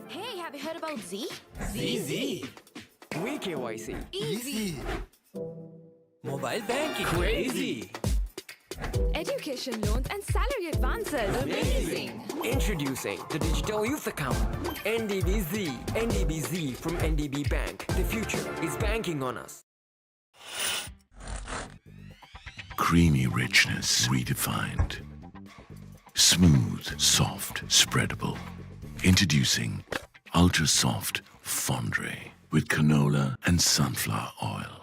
Hey, have you heard about Z? ZZ. 𝐊𝐿𝐴 Easy. Mobile banking. Crazy. Education loans and salary advances. Amazing. Introducing the Digital Youth Account. NDBZ. NDBZ from NDB Bank. The future is banking on us. Creamy richness redefined. Smooth, soft, spreadable. Introducing Ultra Soft Fondue with canola and sunflower oil.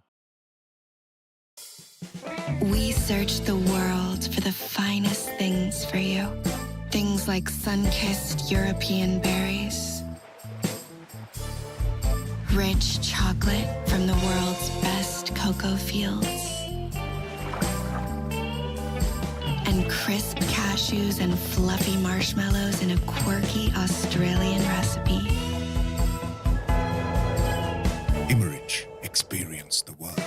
We search the world for the finest things for you. Things like sun-kissed European berries, rich chocolate from the world's best cocoa fields, and crisp cashews and fluffy marshmallows in a quirky Australian recipe. 𝐿𝐴 experience the world.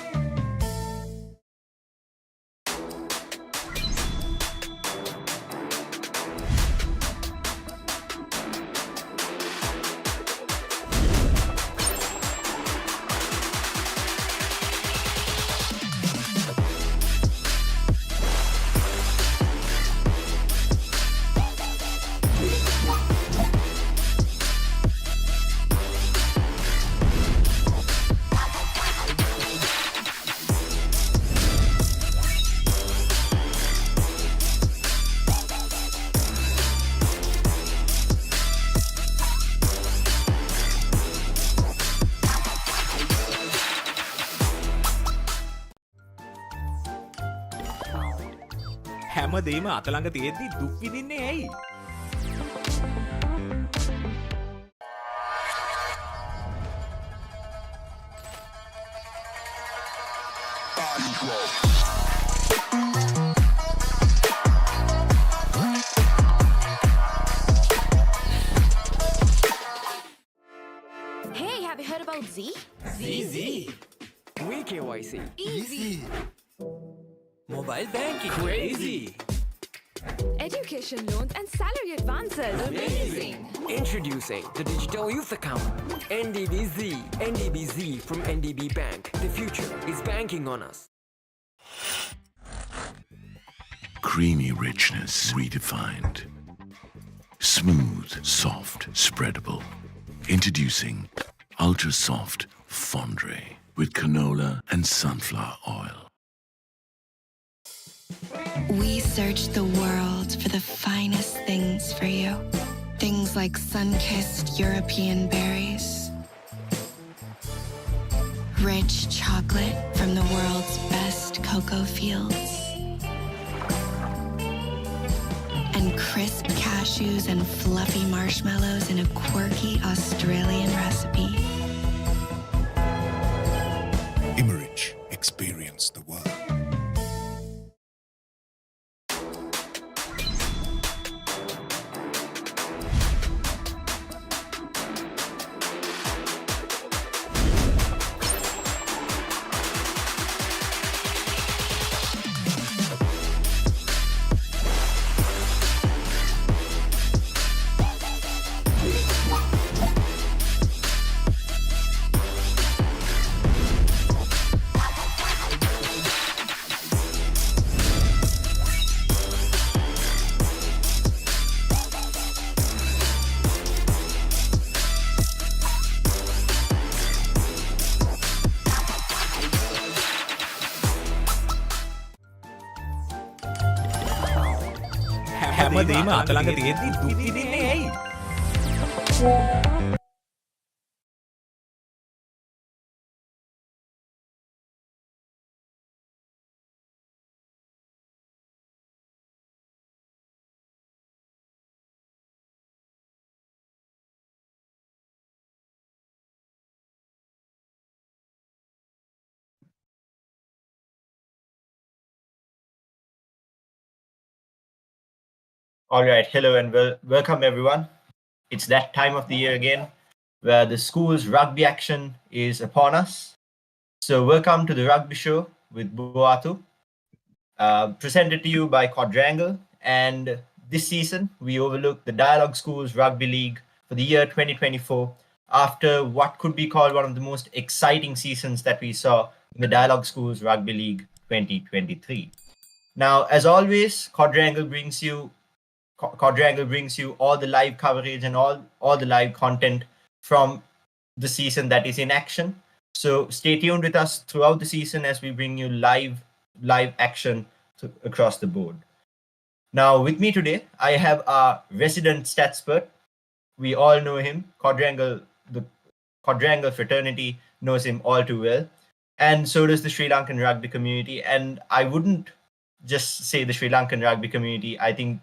හැමදේම අතළඟ තියෙද්දි දුක් විඳින්නේ ඇයි? Hey, have you heard about Z? ZZ. 𝐊𝐴 Easy. Mobile banking. Crazy. Education loans and salary advances. Amazing. Introducing the Digital Youth Account. NDBZ. NDBZ from NDB Bank. The future is banking on us. Creamy richness redefined. Smooth, soft, spreadable. Introducing Ultra Soft Fondue with canola and sunflower oil. We search the world for the finest things for you. Things like sun-kissed European berries, rich chocolate from the world's best cocoa fields, and crisp cashews and fluffy marshmallows in a quirky Australian recipe. 𝐿𝐴 experience the world. හැමදේම අතළඟ තියෙද්දි දුක් විඳින්නේ ඇයි? All right, hello and welcome everyone. It's that time of the year again where the school's rugby action is upon us. So welcome to the Rugby Show with Boa Athu, presented to you by Quadrangle. And this season, we overlook the Dialogue Schools Rugby League for the year 2024 after what could be called one of the most exciting seasons that we saw in the Dialogue Schools Rugby League 2023. Now, as always, Quadrangle brings you all the live coverage and all the live content from the season that is in action. So stay tuned with us throughout the season as we bring you live action across the board. Now, with me today, I have our resident statspert. We all know him. The Quadrangle fraternity knows him all too well. And so does the Sri Lankan rugby community. And I wouldn't just say the Sri Lankan rugby community. I think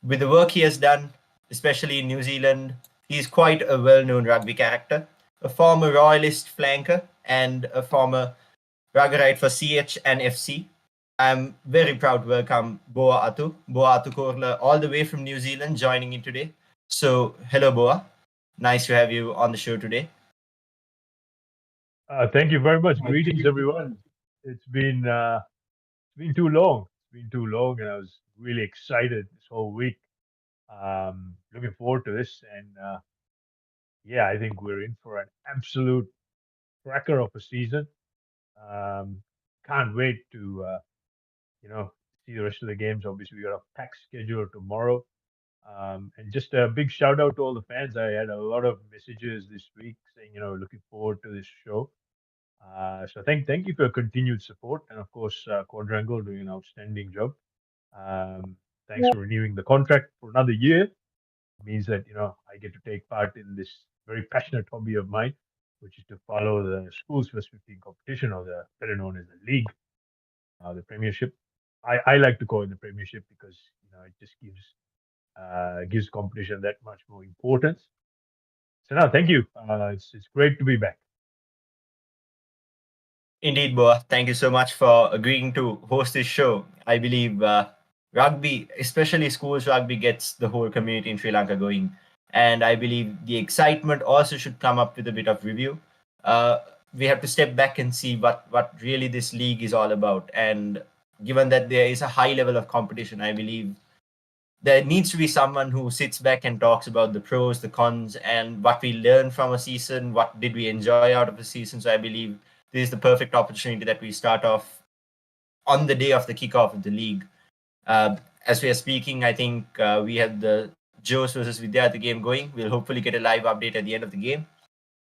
with the work he has done, especially in New Zealand, he's quite a well-known rugby character, a former royalist flanker and a former ruggerite for CH and FC. I'm very proud to welcome Boa Athu 𝐊𝐴𝐷𝐿, all the way from New Zealand, joining in today. So, hello, Boa. Nice to have you on the show today. Thank you very much. Greetings, everyone. It's been too long. It's been too long, and I was really excited this whole week. Looking forward to this, and yeah, I think we're in for an absolute cracker of a season. Can't wait to see the rest of the games. Obviously, we got a packed schedule tomorrow. And just a big shout out to all the fans. I had a lot of messages this week saying, looking forward to this show. So thank you for your continued support, and of course, Quadrangle doing an outstanding job. Thanks for renewing the contract for another year. It means that I get to take part in this very passionate hobby of mine, which is to follow the schools first 15 competition, or the better known as the league, the Premiership. I like to call it the Premiership because it just gives competition that much more importance. So now, thank you. It's great to be back. Indeed, Boa. Thank you so much for agreeing to host this show. I believe rugby, especially schools rugby, gets the whole community in Sri Lanka going. And I believe the excitement also should come up with a bit of review. We have to step back and see what really this league is all about. And given that there is a high level of competition, I believe there needs to be someone who sits back and talks about the pros, the cons, and what we learned from a season, what did we enjoy out of a season. So I believe this is the perfect opportunity that we start off on the day of the kickoff of the league. As we are speaking, I think we have the Joes versus 𝐊𝐴𝐷𝐿 game going. We'll hopefully get a live update at the end of the game.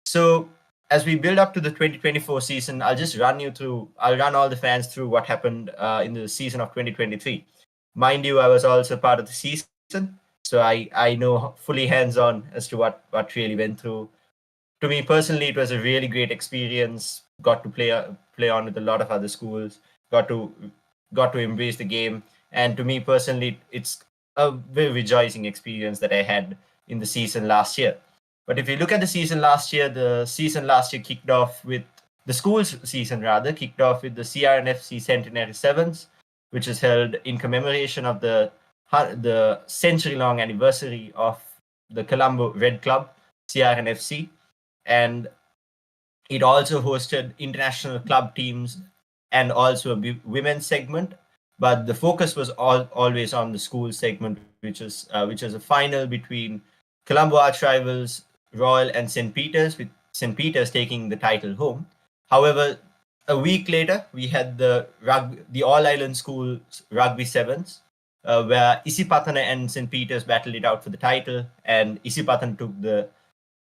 So as we build up to the 2024 season, I'll run all the fans through what happened in the season of 2023. Mind you, I was also part of the season, so I know fully hands-on as to what really went through. To me personally, it was a really great experience. Got to play on with a lot of other schools. Got to embrace the game, and to me personally, it's a very rejoicing experience that I had in the season last year. But if you look at the season last year kicked off with the school's season kicked off with the CRNFC Centenary Sevens, which is held in commemoration of the century-long anniversary of the Colombo Red Club, CRNFC. And it also hosted international club teams and also a women's segment. But the focus was always on the school segment, which is a final between Colombo arch rivals Royal and St. Peter's, with St. Peter's taking the title home. However, a week later, we had the All-Island Schools Rugby Sevens, where 𝐼Sipatana and St. Peter's battled it out for the title, and 𝐼Sipatana took the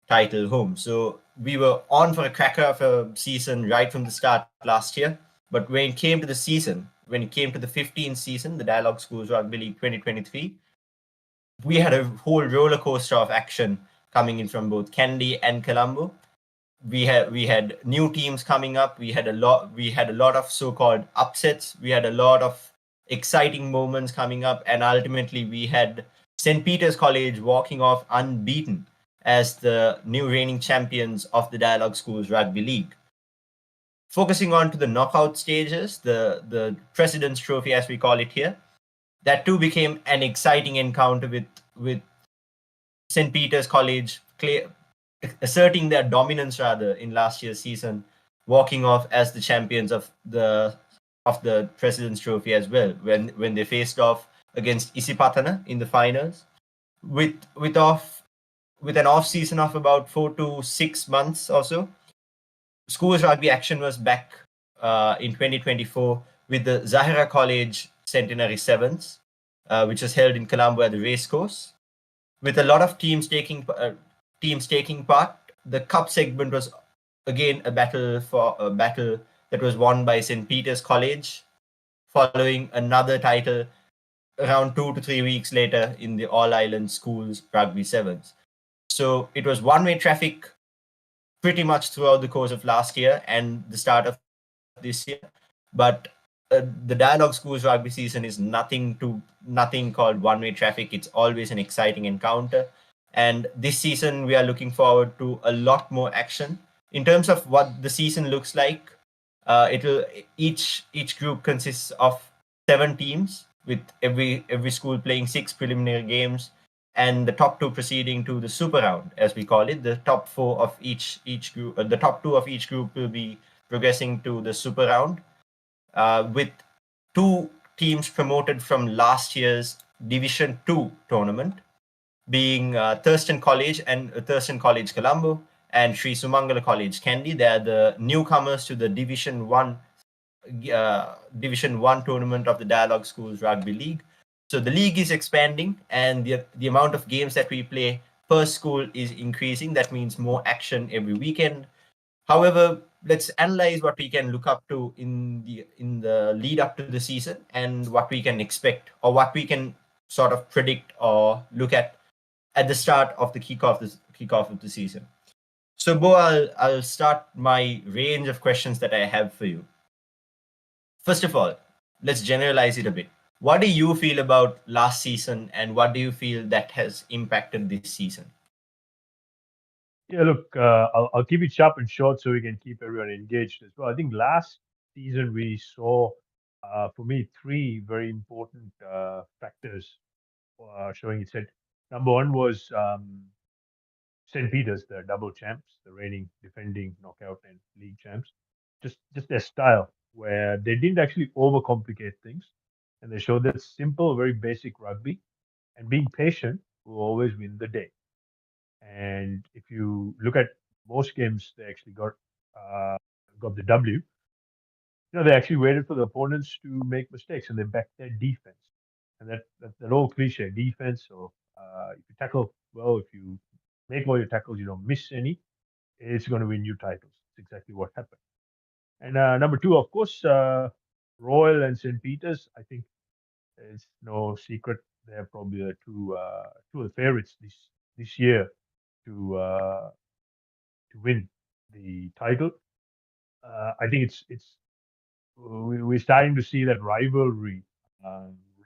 title home. So we were on for a cracker of a season right from the start last year. But when it came to the 15th season, the Dialogue Schools Rugby League 2023, we had a whole roller coaster of action coming in from both Kandy and Colombo. We had new teams coming up. We had a lot of so-called upsets. We had a lot of exciting moments coming up, and ultimately we had St. Peter's College walking off unbeaten as the new reigning champions of the Dialogue Schools Rugby League. Focusing on to the knockout stages, the President's Trophy, as we call it here, that too became an exciting encounter with St. Peter's College asserting their dominance in last year's season, walking off as the champions of the President's Trophy as well, when they faced off against 𝐼Sipatana in the finals. With with an off season of about 4 to 6 months or so, schools rugby action was back in 2024 with the Zahira College Centenary Sevens, which was held in Colombo at the racecourse. With a lot of teams taking part, the cup segment was again a battle that was won by St. Peter's College, following another title around 2 to 3 weeks later in the All Island Schools Rugby Sevens. So it was one-way traffic pretty much throughout the course of last year and the start of this year. But the Dialogue Schools rugby season is nothing called one-way traffic. It's always an exciting encounter. And this season, we are looking forward to a lot more action. In terms of what the season looks like, each group consists of 7 teams, with every school playing 6 preliminary games, and the top 2 proceeding to the super round, as we call it. The top 4 of each group, the top 2 of each group will be progressing to the super round, with 2 teams promoted from last year's Division 2 tournament, being Thurston College and Thurston College Colombo and Sri Sumangala College Kandy. They are the newcomers to the Division 1 tournament of the Dialogue Schools Rugby League. So the league is expanding, and the amount of games that we play per school is increasing. That means more action every weekend. However, let's analyze what we can look up to in the lead up to the season, and what we can expect, or what we can sort of predict or look at the start of the kickoff of the season. So, Bo, I'll start my range of questions that I have for you. First of all, let's generalize it a bit. What do you feel about last season, and what do you feel that has impacted this season? Yeah, look, I'll keep it sharp and short so we can keep everyone engaged as well. I think last season we saw, for me, 3 very important factors showing its head. Number one was St. Peter's, the double champs, the reigning, defending knockout and league champs. Just their style, where they didn't actually overcomplicate things, and they showed that simple, very basic rugby, and being patient will always win the day. And if you look at most games, they actually got the W. They actually waited for the opponents to make mistakes, and they backed their defense. And that old cliche, defense. So if you tackle well, if you make all your tackles, you don't miss any, it's going to win you titles. It's exactly what happened. And number 2, of course, Royal and St. Peter's. I think it's no secret they're probably the two of the favorites this year to win the title. I think we're starting to see that rivalry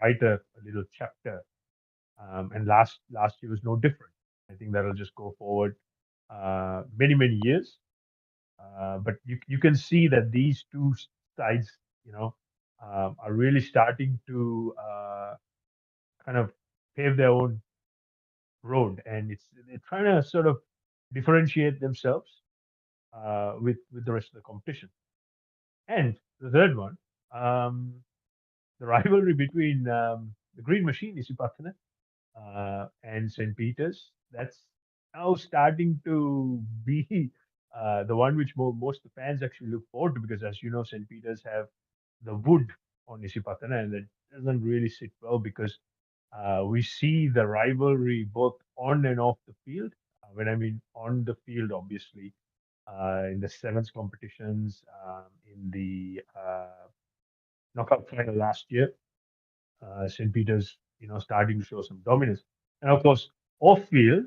write a little chapter, and last year was no different. I think that'll just go forward many years. But you can see that these two sides, are really starting to kind of pave their own road, and they're trying to sort of differentiate themselves with the rest of the competition. And the third one, the rivalry between the Green Machine, 𝗎𝐸𝐶𝐸 and St. Peter's, that's now starting to be the one which most of the fans actually look forward to, because, as you know, St. Peter's have the wood on 𝐻𝐸𝐸, and that doesn't really sit well, because we see the rivalry both on and off the field. When I mean on the field, obviously, in the sevens competitions, in the knockout final last year, St. Peter's, starting to show some dominance. And of course, off field,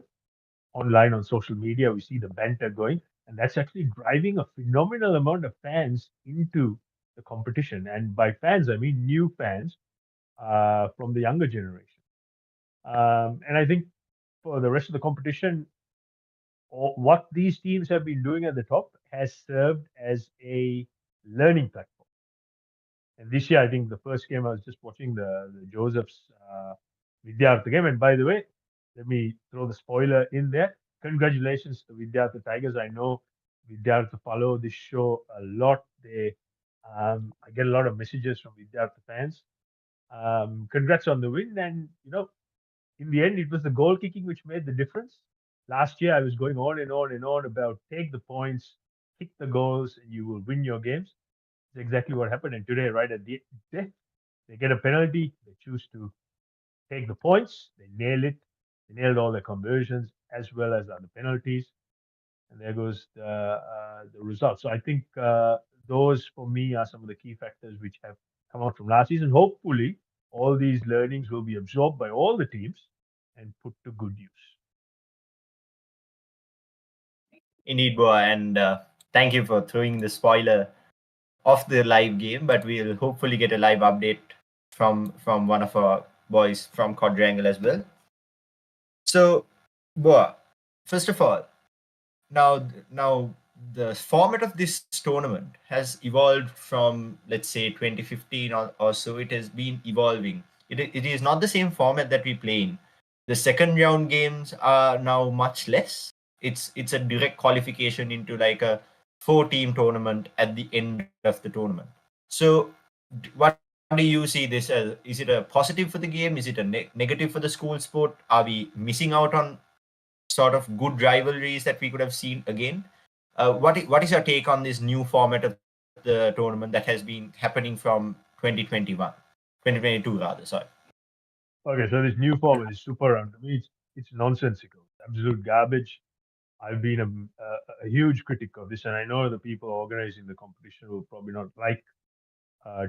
online on social media, we see the banter going, and that's actually driving a phenomenal amount of fans into the competition. And by fans, I mean new fans from the younger generation. And I think for the rest of the competition, what these teams have been doing at the top has served as a learning platform. And this year, I think the first game, I was just watching the Joseph's 𝐊𝐴𝐴𝐴 game. And by the way, let me throw the spoiler in there. Congratulations to 𝐊𝐴𝐴𝐴 Tigers. I know 𝐊𝐴𝐴𝐴 follow this show a lot. I get a lot of messages from 𝐊𝐴𝐴𝐴 fans. Congrats on the win. And, in the end, it was the goal kicking which made the difference. Last year, I was going on and on and on about take the points, kick the goals, and you will win your games. It's exactly what happened. And today, right at the day, they get a penalty. They choose to take the points. They nail it. They nailed all their conversions as well as the other penalties. And there goes the result. So I think those, for me, are some of the key factors which have come out from last season. Hopefully, all these learnings will be absorbed by all the teams and put to good use. Indeed, Boa, and thank you for throwing the spoiler of the live game. But we'll hopefully get a live update from one of our boys from Quadrangle as well. So, Boa, first of all, now the format of this tournament has evolved from, let's say, 2015 or so. It has been evolving. It is not the same format that we play in. The second round games are now much less. It's a direct qualification into like a 4-team tournament at the end of the tournament. So what do you see this as? Is it a positive for the game? Is it a negative for the school sport? Are we missing out on sort of good rivalries that we could have seen again? What is your take on this new format of the tournament that has been happening from 2022 rather? Sorry. Okay, so this new format is super round. To me, it's nonsensical. It's absolute garbage. I've been a huge critic of this, and I know the people organizing the competition will probably not like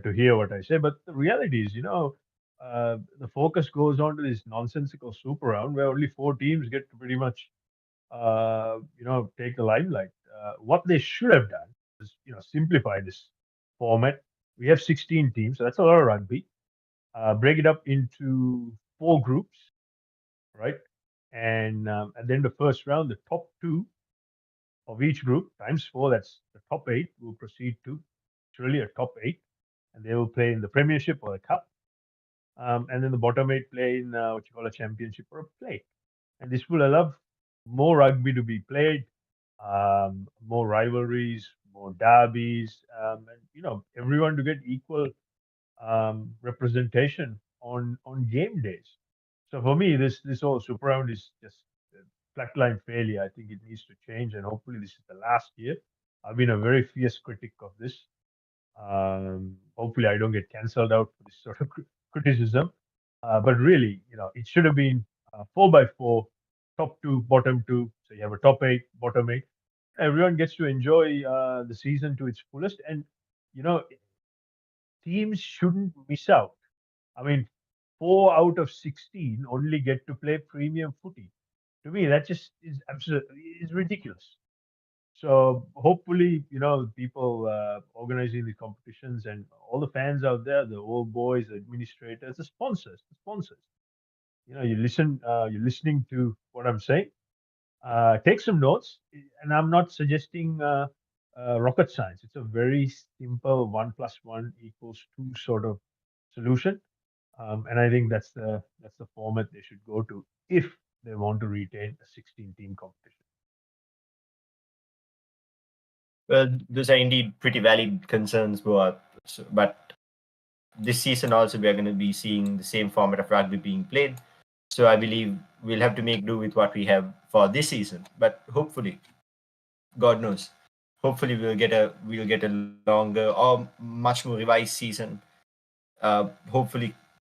to hear what I say. But the reality is, the focus goes on to this nonsensical super round where only 4 teams get to pretty much, take the limelight. What they should have done is, simplify this format. We have 16 teams, so that's a lot of rugby. Break it up into 4 groups, right? And then the first round, the top 2 of each group times 4, that's the top 8, will proceed to really a top 8, and they will play in the Premiership or the Cup. And then the bottom 8 play in what you call a championship or a play. And this will allow more rugby to be played, more rivalries, more derbies, and everyone to get equal representation on game days. So for me, this whole super round is just a flatline failure. I think it needs to change, and hopefully this is the last year. I've been a very fierce critic of this. Hopefully, I don't get cancelled out for this sort of criticism. But really, it should have been 4x4, top 2, bottom 2. So you have a top 8, bottom 8. Everyone gets to enjoy the season to its fullest, and you know, teams shouldn't miss out. I mean, 4 out of 16 only get to play premium footy. To me, that just is absolutely is ridiculous. So hopefully, people organizing the competitions and all the fans out there, the old boys, the administrators, the sponsors. You're listening to what I'm saying. Take some notes, and I'm not suggesting rocket science. It's a very simple 1+1=2 sort of solution, and I think that's the format they should go to if they want to retain a 16-team competition. Well, those are indeed pretty valid concerns, but this season also we are going to be seeing the same format of rugby being played. So I believe we'll have to make do with what we have for this season. But hopefully, God knows, hopefully we'll get a longer or much more revised season. Hopefully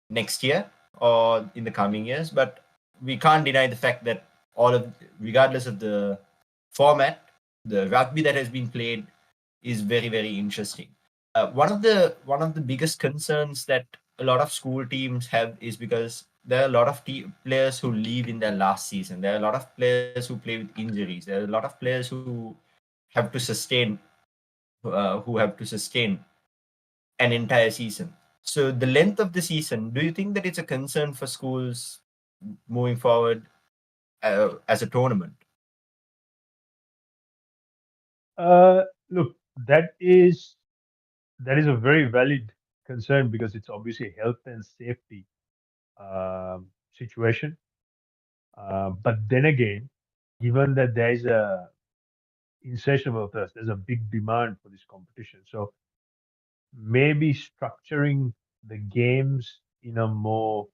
next year or in the coming years. But we can't deny the fact that regardless of the format, the rugby that has been played is very, very interesting. One of the biggest concerns that a lot of school teams have is because there are a lot of players who leave in their last season. There are a lot of players who play with injuries. There are a lot of players who have to sustain an entire season. So the length of the season, do you think that it's a concern for schools moving forward as a tournament? Look, that is a very valid concern because it's obviously a health and safety situation. But then again, given that there is a insatiable thirst, there's a big demand for this competition. So maybe structuring the games in a more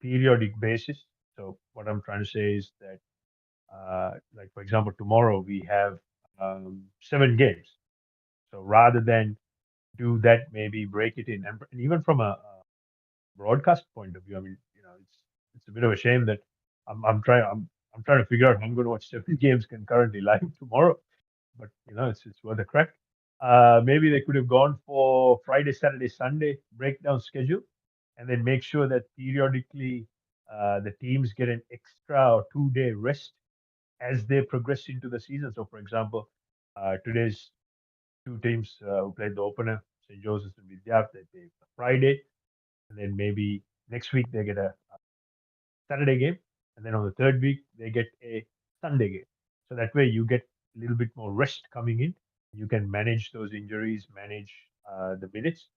periodic basis. So what I'm trying to say is that Like for example, tomorrow we have 7 games. So rather than do that, maybe break it in, and even from a broadcast point of view, I mean, it's a bit of a shame that I'm trying to figure out how I'm going to watch 7 games concurrently live tomorrow, but it's worth a crack. Maybe they could have gone for Friday, Saturday, Sunday breakdown schedule, and then make sure that periodically the teams get an extra or 2-day rest as they progress into the season. So, for example, today's 2 teams who played the opener, St. Joseph's and Vidyarth, they play Friday, and then maybe next week they get a Saturday game, and then on the third week they get a Sunday game. So that way you get a little bit more rest coming in. You can manage those injuries, manage the minutes,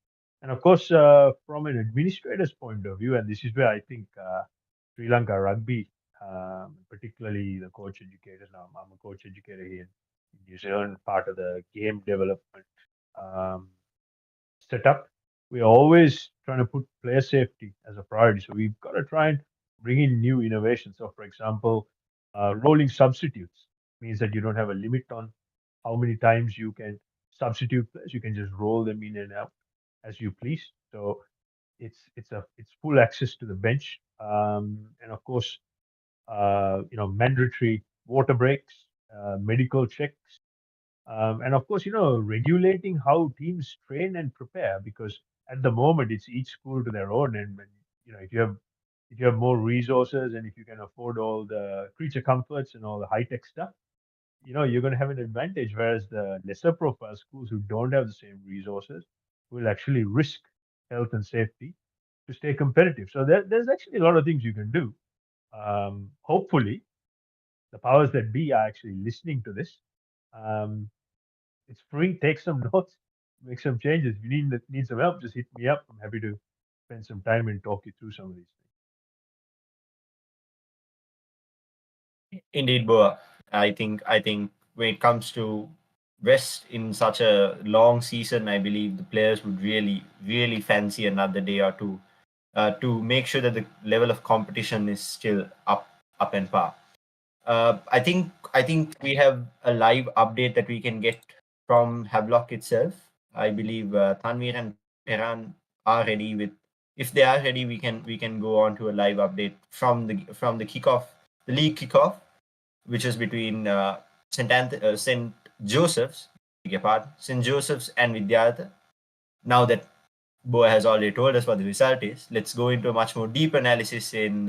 and of course, from an administrator's point of view, and this is where I think Sri Lanka rugby, particularly the coach educators. Now, I'm a coach educator here in New Zealand, part of the game development um, setup. We are always trying to put player safety as a priority. So we've got to try and bring in new innovations. So, for example, rolling substitutes means that you don't have a limit on how many times you can substitute players. You can just roll them in and out as you please. So it's full access to the bench, and of course, mandatory water breaks, medical checks, and of course, regulating how teams train and prepare, because at the moment it's each school to their own. And if you have more resources, and if you can afford all the creature comforts and all the high tech stuff, you're going to have an advantage. Whereas the lesser profile schools who don't have the same resources will actually risk health and safety to stay competitive. So there's actually a lot of things you can do. Hopefully, the powers that be are actually listening to this. Um, it's free. Take some notes, make some changes. If you need some help, just hit me up. I'm happy to spend some time and talk you through some of these things. Indeed, Boa. I think when it comes to rest in such a long season, I believe the players would really, really fancy another day or two to make sure that the level of competition is still up and par. I think we have a live update that we can get from Havelock itself. I believe Tanvir and Tehran are ready with. If they are ready, we can go on to a live update from the kickoff, the league kickoff, which is between St. Joseph's, beg your pardon, St. Joseph's and Vidyarth. Now that Boa has already told us what the result is, let's go into a much more deep analysis in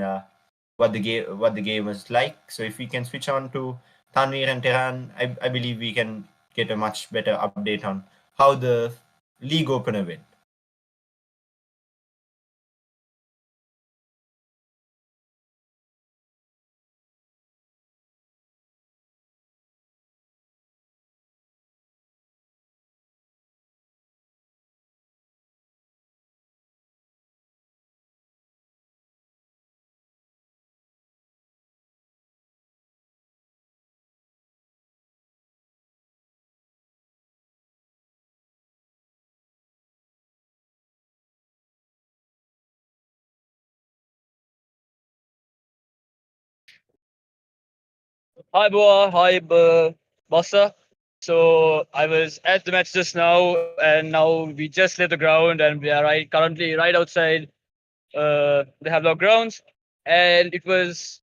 what the game was like. So if we can switch on to Tanvir and Tehran, I believe we can get a much better update on how the league opener went. Hi, Boa. Hi, Bossa. So I was at the match just now, and now we just left the ground, and we are currently right outside the Havelock grounds, and it was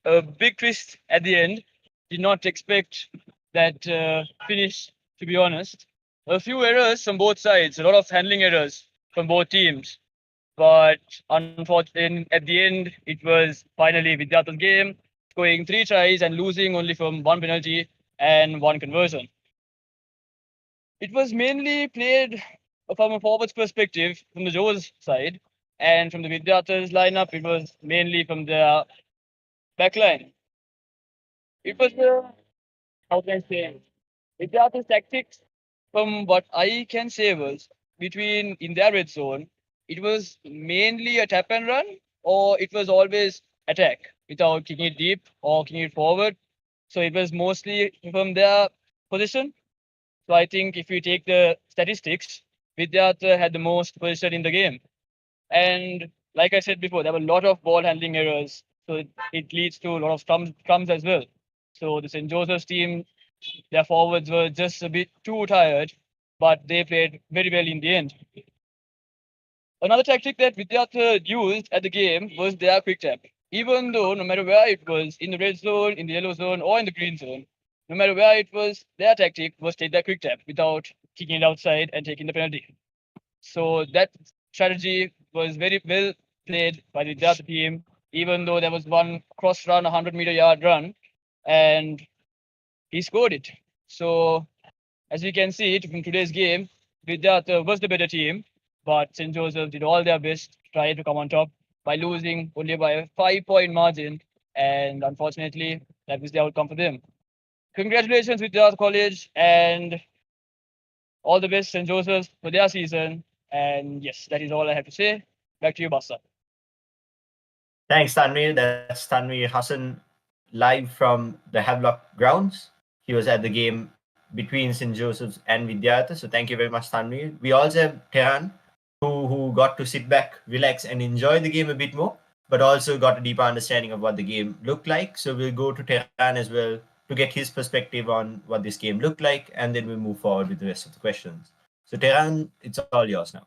a big twist at the end. Did not expect that finish, to be honest. A few errors from both sides, a lot of handling errors from both teams. But unfortunately, at the end, it was finally Vidyarth's game, scoring 3 tries and losing only from 1 penalty and 1 conversion. It was mainly played from a forwards perspective from the Joes side, and from the Vidyarth's lineup, it was mainly from the backline. It was how can I say, Vidyarth's tactics, from what I can say, was between in their red zone, it was mainly a tap and run, or it was always attack without kicking it deep or kicking it forward. So it was mostly from their position. So I think if you take the statistics, Vidyarth had the most possession in the game. And like I said before, there were a lot of ball handling errors. So it leads to a lot of scrums as well. So the St. Joseph's team, their forwards were just a bit too tired, but they played very well in the end. Another tactic that Vidyartha used at the game was their quick tap. Even though no matter where it was, in the red zone, in the yellow zone, or in the green zone, no matter where it was, their tactic was take that quick tap without kicking it outside and taking the penalty. So that strategy was very well played by the Vidyartha team, even though there was one cross run, 100-meter yard run, and he scored it. So as we can see it from today's game, Vidyartha was the better team, but St. Joseph did all their best to try to come on top by losing only by a 5-point margin, and unfortunately, that was the outcome for them. Congratulations, Vidyartha College, and all the best, St. Joseph's, for their season. And yes, that is all I have to say. Back to you, Bassa. Thanks, Ṭanveer. That's Ṭanveer Hassan live from the Havelock grounds. He was at the game between St. Joseph's and Vidyartha. So thank you very much, Ṭanveer. We also have Tehran, who got to sit back, relax, and enjoy the game a bit more, but also got a deeper understanding of what the game looked like. So we'll go to Tehran as well to get his perspective on what this game looked like, and then we'll move forward with the rest of the questions. So Tehran, it's all yours now.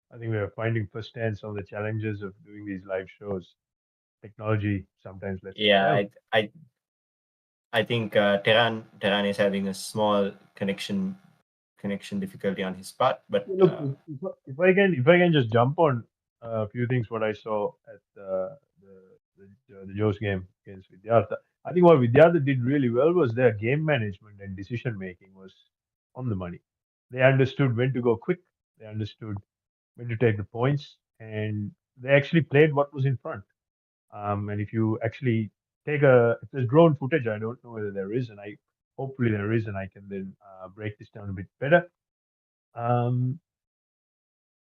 I think we are finding firsthand some of the challenges of doing these live shows. Technology sometimes lets us down. I think Tehran is having a small connection difficulty on his part, but Look, if I can just jump on a few things what I saw at the Joe's game against Vidyartha. I think what Vidyartha did really well was their game management and decision making was on the money. They understood when to go quick. They understood when to take the points, and they actually played what was in front. And if you actually if there's drone footage, I don't know whether there is, and hopefully there is, and I can then break this down a bit better.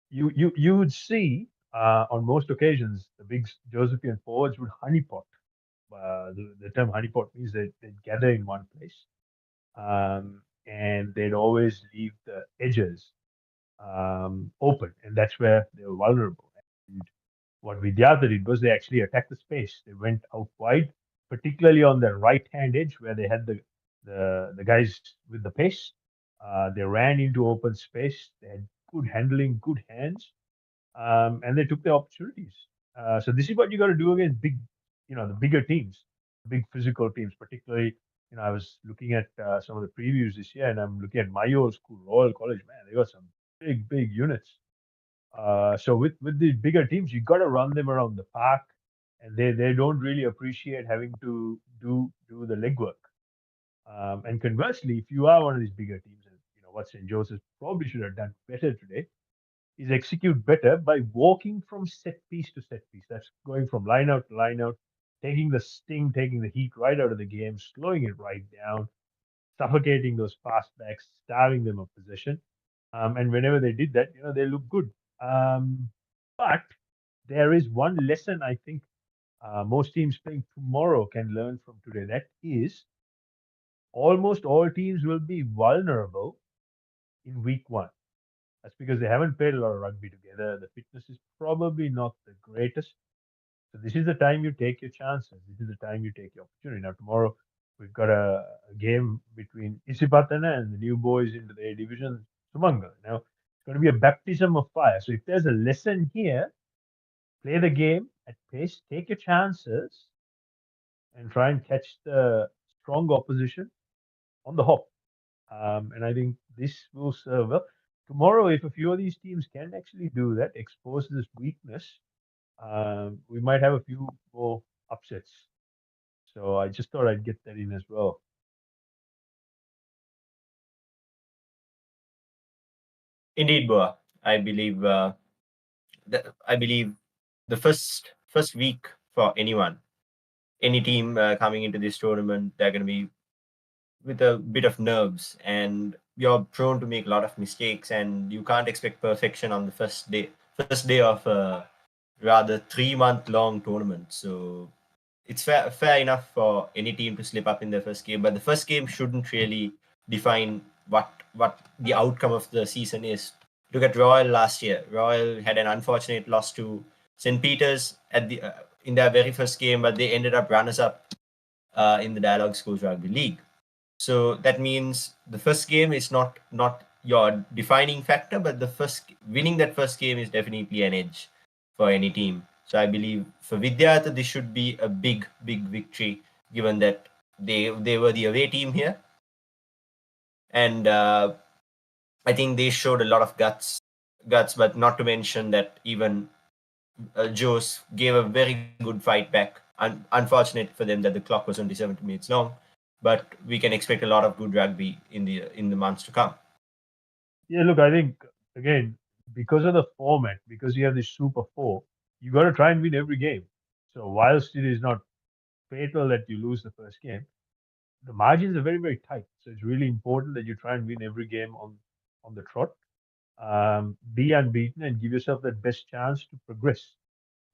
You would see on most occasions the big Josephian forwards would honeypot. The term honeypot means that they'd gather in one place, and they'd always leave the edges open, and that's where they were vulnerable. And what Vidyartha did was they actually attacked the space. They went out wide, particularly on the right-hand edge where they had the guys with the pace. They ran into open space. They had good handling, good hands, and they took the opportunities. So this is what you got to do against the bigger teams, big physical teams. Particularly, I was looking at some of the previews this year, and I'm looking at my old school, Royal College. Man, they got some big units. So with the bigger teams, you got to run them around the park and they don't really appreciate having to do the legwork. And conversely, if you are one of these bigger teams, and what St. Joseph's probably should have done better today is execute better by walking from set piece to set piece. That's going from line out to line out, taking the sting, taking the heat right out of the game, slowing it right down, suffocating those fast backs, starving them of possession. And whenever they did that, they look good. But there is one lesson I think most teams playing tomorrow can learn from today. That is, almost all teams will be vulnerable in week 1. That's because they haven't played a lot of rugby together. The fitness is probably not the greatest. So this is the time you take your chances. This is the time you take your opportunity. Now tomorrow we've got a game between Isipatana and the new boys into the A division, Sumangal. Now it's going to be a baptism of fire. So if there's a lesson here, play the game at pace, take your chances, and try and catch the strong opposition on the hop. And I think this will serve well. Tomorrow, if a few of these teams can actually do that, expose this weakness, we might have a few more upsets. So I just thought I'd get that in as well. Indeed, Boa. I believe the first week for any team coming into this tournament, they're going to be with a bit of nerves, and you're prone to make a lot of mistakes, and you can't expect perfection on the first day of a rather 3-month-long tournament. So it's fair enough for any team to slip up in their first game, but the first game shouldn't really define what the outcome of the season is. Look at Royal last year. Royal had an unfortunate loss to St. Peter's at the in their very first game, but they ended up runners-up in the Dialogue Schools Rugby League. So that means the first game is not your defining factor, but winning that first game is definitely an edge for any team. So I believe for Vidya Athu, this should be a big victory, given that they were the away team here, and I think they showed a lot of guts. But not to mention that even Jose gave a very good fight back. Unfortunate for them that the clock was only 70 minutes long, but we can expect a lot of good rugby in the months to come. Yeah, look, I think again, because of the format, because you have this Super 4, you got to try and win every game. So whilst it is not fatal that you lose the first game, the margins are very, very tight. So it's really important that you try and win every game on the trot. Be unbeaten and give yourself that best chance to progress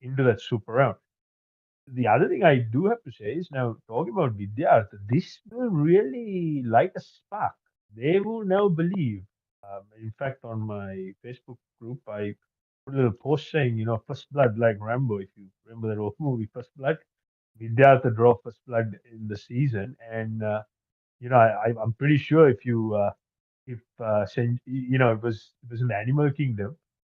into that super round. The other thing I do have to say is, now talking about Vidya, this will really light a spark. They will now believe. In fact, on my Facebook group, I put a little post saying, first blood like Rambo. If you remember that old movie, First Blood, Vidya to draw first blood in the season, and I'm pretty sure if it was an animal kingdom,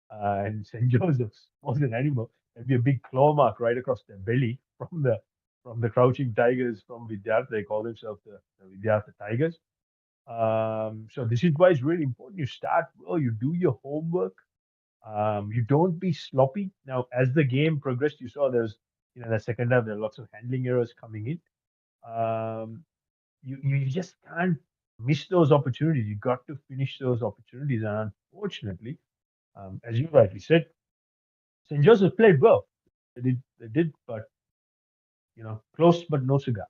and St. Joseph's was an animal, there'd be a big claw mark right across their belly from the crouching tigers from Vidyartha. They call themselves the Vidyartha Tigers. So this is why it's really important. You start well, you do your homework, you don't be sloppy. Now, as the game progressed, you saw there's, in the second half, there are lots of handling errors coming in. You just can't miss those opportunities. You got to finish those opportunities. And unfortunately, as you rightly said, St. Joseph played well. They did, but close but no cigar.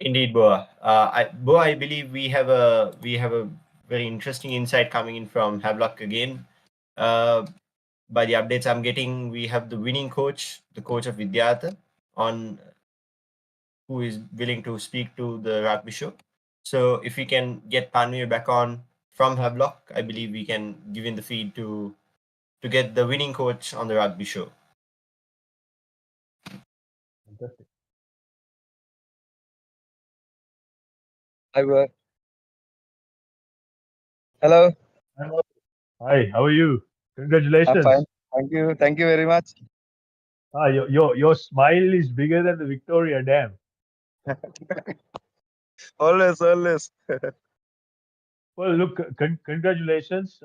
Indeed, Boa. I believe we have a very interesting insight coming in from 𝐊𝐿𝐿𝐿 again. By the updates I'm getting, we have the winning coach, the coach of Vidya Athu, on who is willing to speak to the Rugby Show. So if we can get 𝐷𝐿𝐿𝐿 back on from 𝐊𝐿𝐿𝐿, I believe we can give in the feed to get the winning coach on the Rugby Show. Fantastic. Hi, bro. Hello. Hi, how are you? Congratulations. I'm fine. Thank you very much. Your smile is bigger than the Victoria Dam. Always. Well, look, congratulations.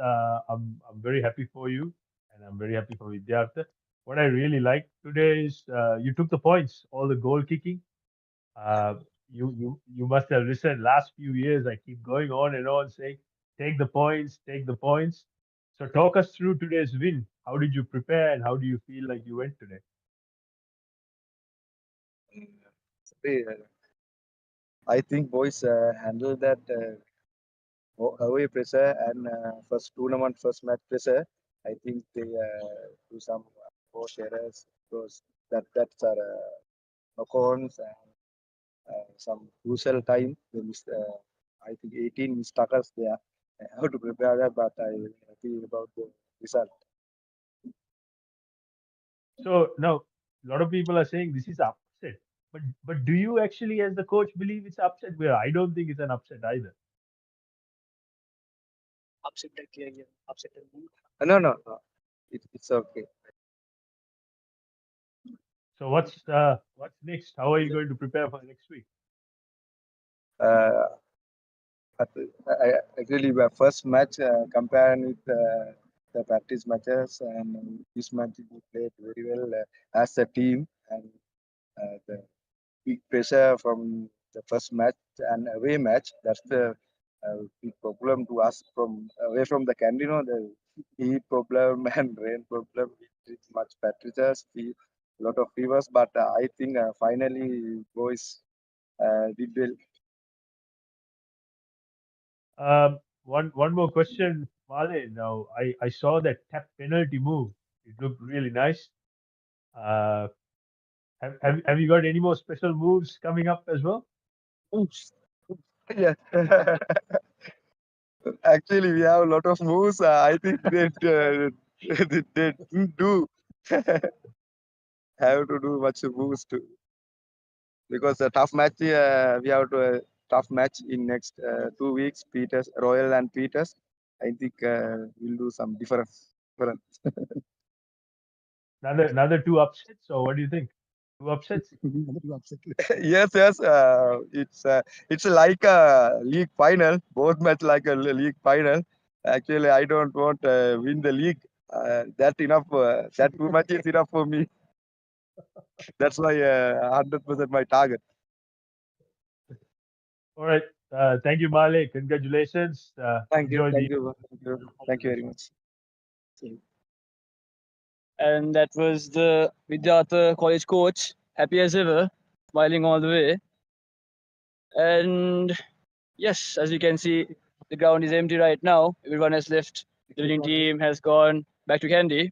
I'm very happy for you, and I'm very happy for 𝐿𝐴𝐵𝐴𝐻. What I really liked today is you took the points, all the goal kicking. Uh, you must have listened. Last few years, I keep going on and on saying, take the points, take the points. So talk us through today's win. How did you prepare, and how do you feel like you went today? I think boys handle that away pressure and first tournament, first match pressure. I think they do some forced errors because that's our knock-ons and some crucial time. They missed, I think 18 missed tackles there. I have to prepare that, but I'm happy about the result. So now a lot of people are saying this is upset. But do you actually, as the coach, believe it's upset? Well, I don't think it's an upset either. No. It's okay. So what's next? How are you going to prepare for next week? Actually, our first match comparing with the practice matches, and this match we played very well as a team, and the big pressure from the first match and away match. That's the big problem to us from away from the canteen. The heat problem and rain problem. It's much temperatures, a lot of fevers, but I think finally boys did well. One more question, Male. Now I saw that tap penalty move. It looked really nice. Have you got any more special moves coming up as well? Oops. Yeah. Actually, we have a lot of moves. I think they didn't do have to do much moves too, because a tough match. We have to tough match in next 2 weeks. Peters, Royal and Peters. I think we'll do some difference. Another two upsets, or what do you think? Two upsets? Yes. It's like a league final. Both match like a league final. Actually, I don't want win the league. That enough. That too much is enough for me. That's why 100% my target. All right. Thank you, Male. Congratulations. Thank you. Enjoy Thank the- you. Thank you very much. And that was the Boa Athu college coach, happy as ever, smiling all the way. And yes, as you can see, the ground is empty right now. Everyone has left. The winning team has gone back to Kandy.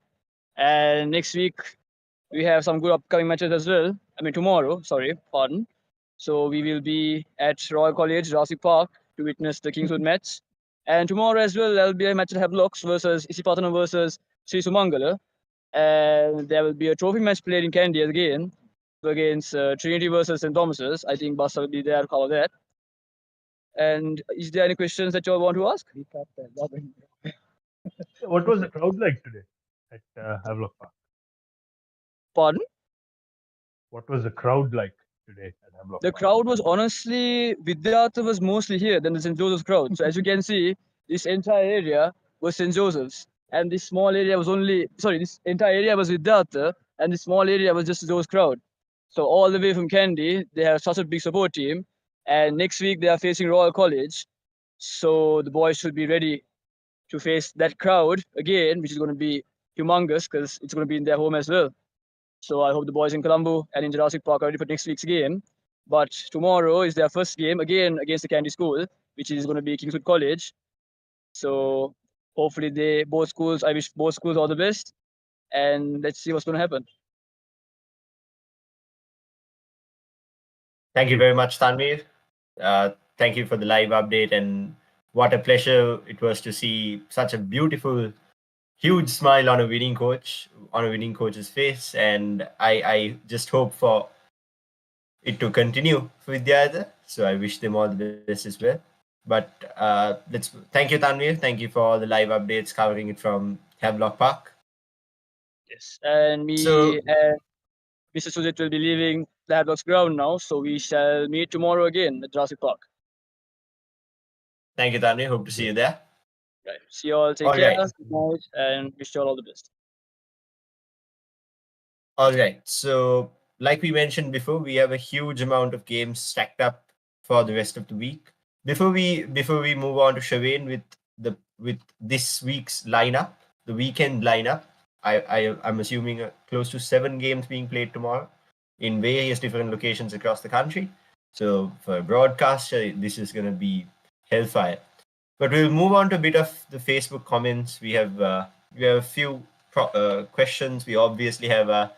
And next week, we have some good upcoming matches as well. I mean, tomorrow, sorry, pardon. So we will be at Royal College, Jurassic Park, to witness the Kingswood match. And tomorrow as well, there will be a match at 𝐿𝐴𝐵𝐴𝐻 versus 𝐸𝐶 versus �Shri and there will be a trophy match played in Kandy again against Trinity versus St. Thomas's. I think Basa will be there to cover that. And is there any questions that you all want to ask? What was the crowd like today at Havelock Park? Pardon? What was the crowd like today at Havelock The Park? crowd was honestly, Boa Athu was mostly here than the St. Joseph's crowd. So as you can see, this entire area was St. Joseph's. And this small area was this entire area was Boa Athu, and this small area was just Joe's crowd. So all the way from Kandy, they have such a big support team. And next week they are facing Royal College. So the boys should be ready to face that crowd again, which is going to be humongous because it's going to be in their home as well. So I hope the boys in Colombo and in Jurassic Park are ready for next week's game. But tomorrow is their first game again against the Kandy school, which is going to be Kingswood College. So hopefully I wish both schools all the best, and let's see what's going to happen. Thank you very much, Tanvir. Thank you for the live update, and what a pleasure it was to see such a beautiful, huge smile on a winning coach's face. And I just hope for it to continue with the other. So I wish them all the best as well. But thank you, Tanvir. Thank you for all the live updates covering it from Havelock Park. Yes, and and Mr. Sujit will be leaving the Havelock's ground now, so we shall meet tomorrow again at Jurassic Park. Thank you, Tanvi. Hope to see you there. Right. See you all. Take All care. right. Good night, and wish you all the best. All right. So, like we mentioned before, we have a huge amount of games stacked up for the rest of the week. Before we move on to Shaveen with this week's lineup, the weekend lineup, I'm assuming close to 7 games being played tomorrow in various different locations across the country. So for a broadcaster, this is going to be hellfire. But we'll move on to a bit of the Facebook comments. We have a few questions. We obviously have a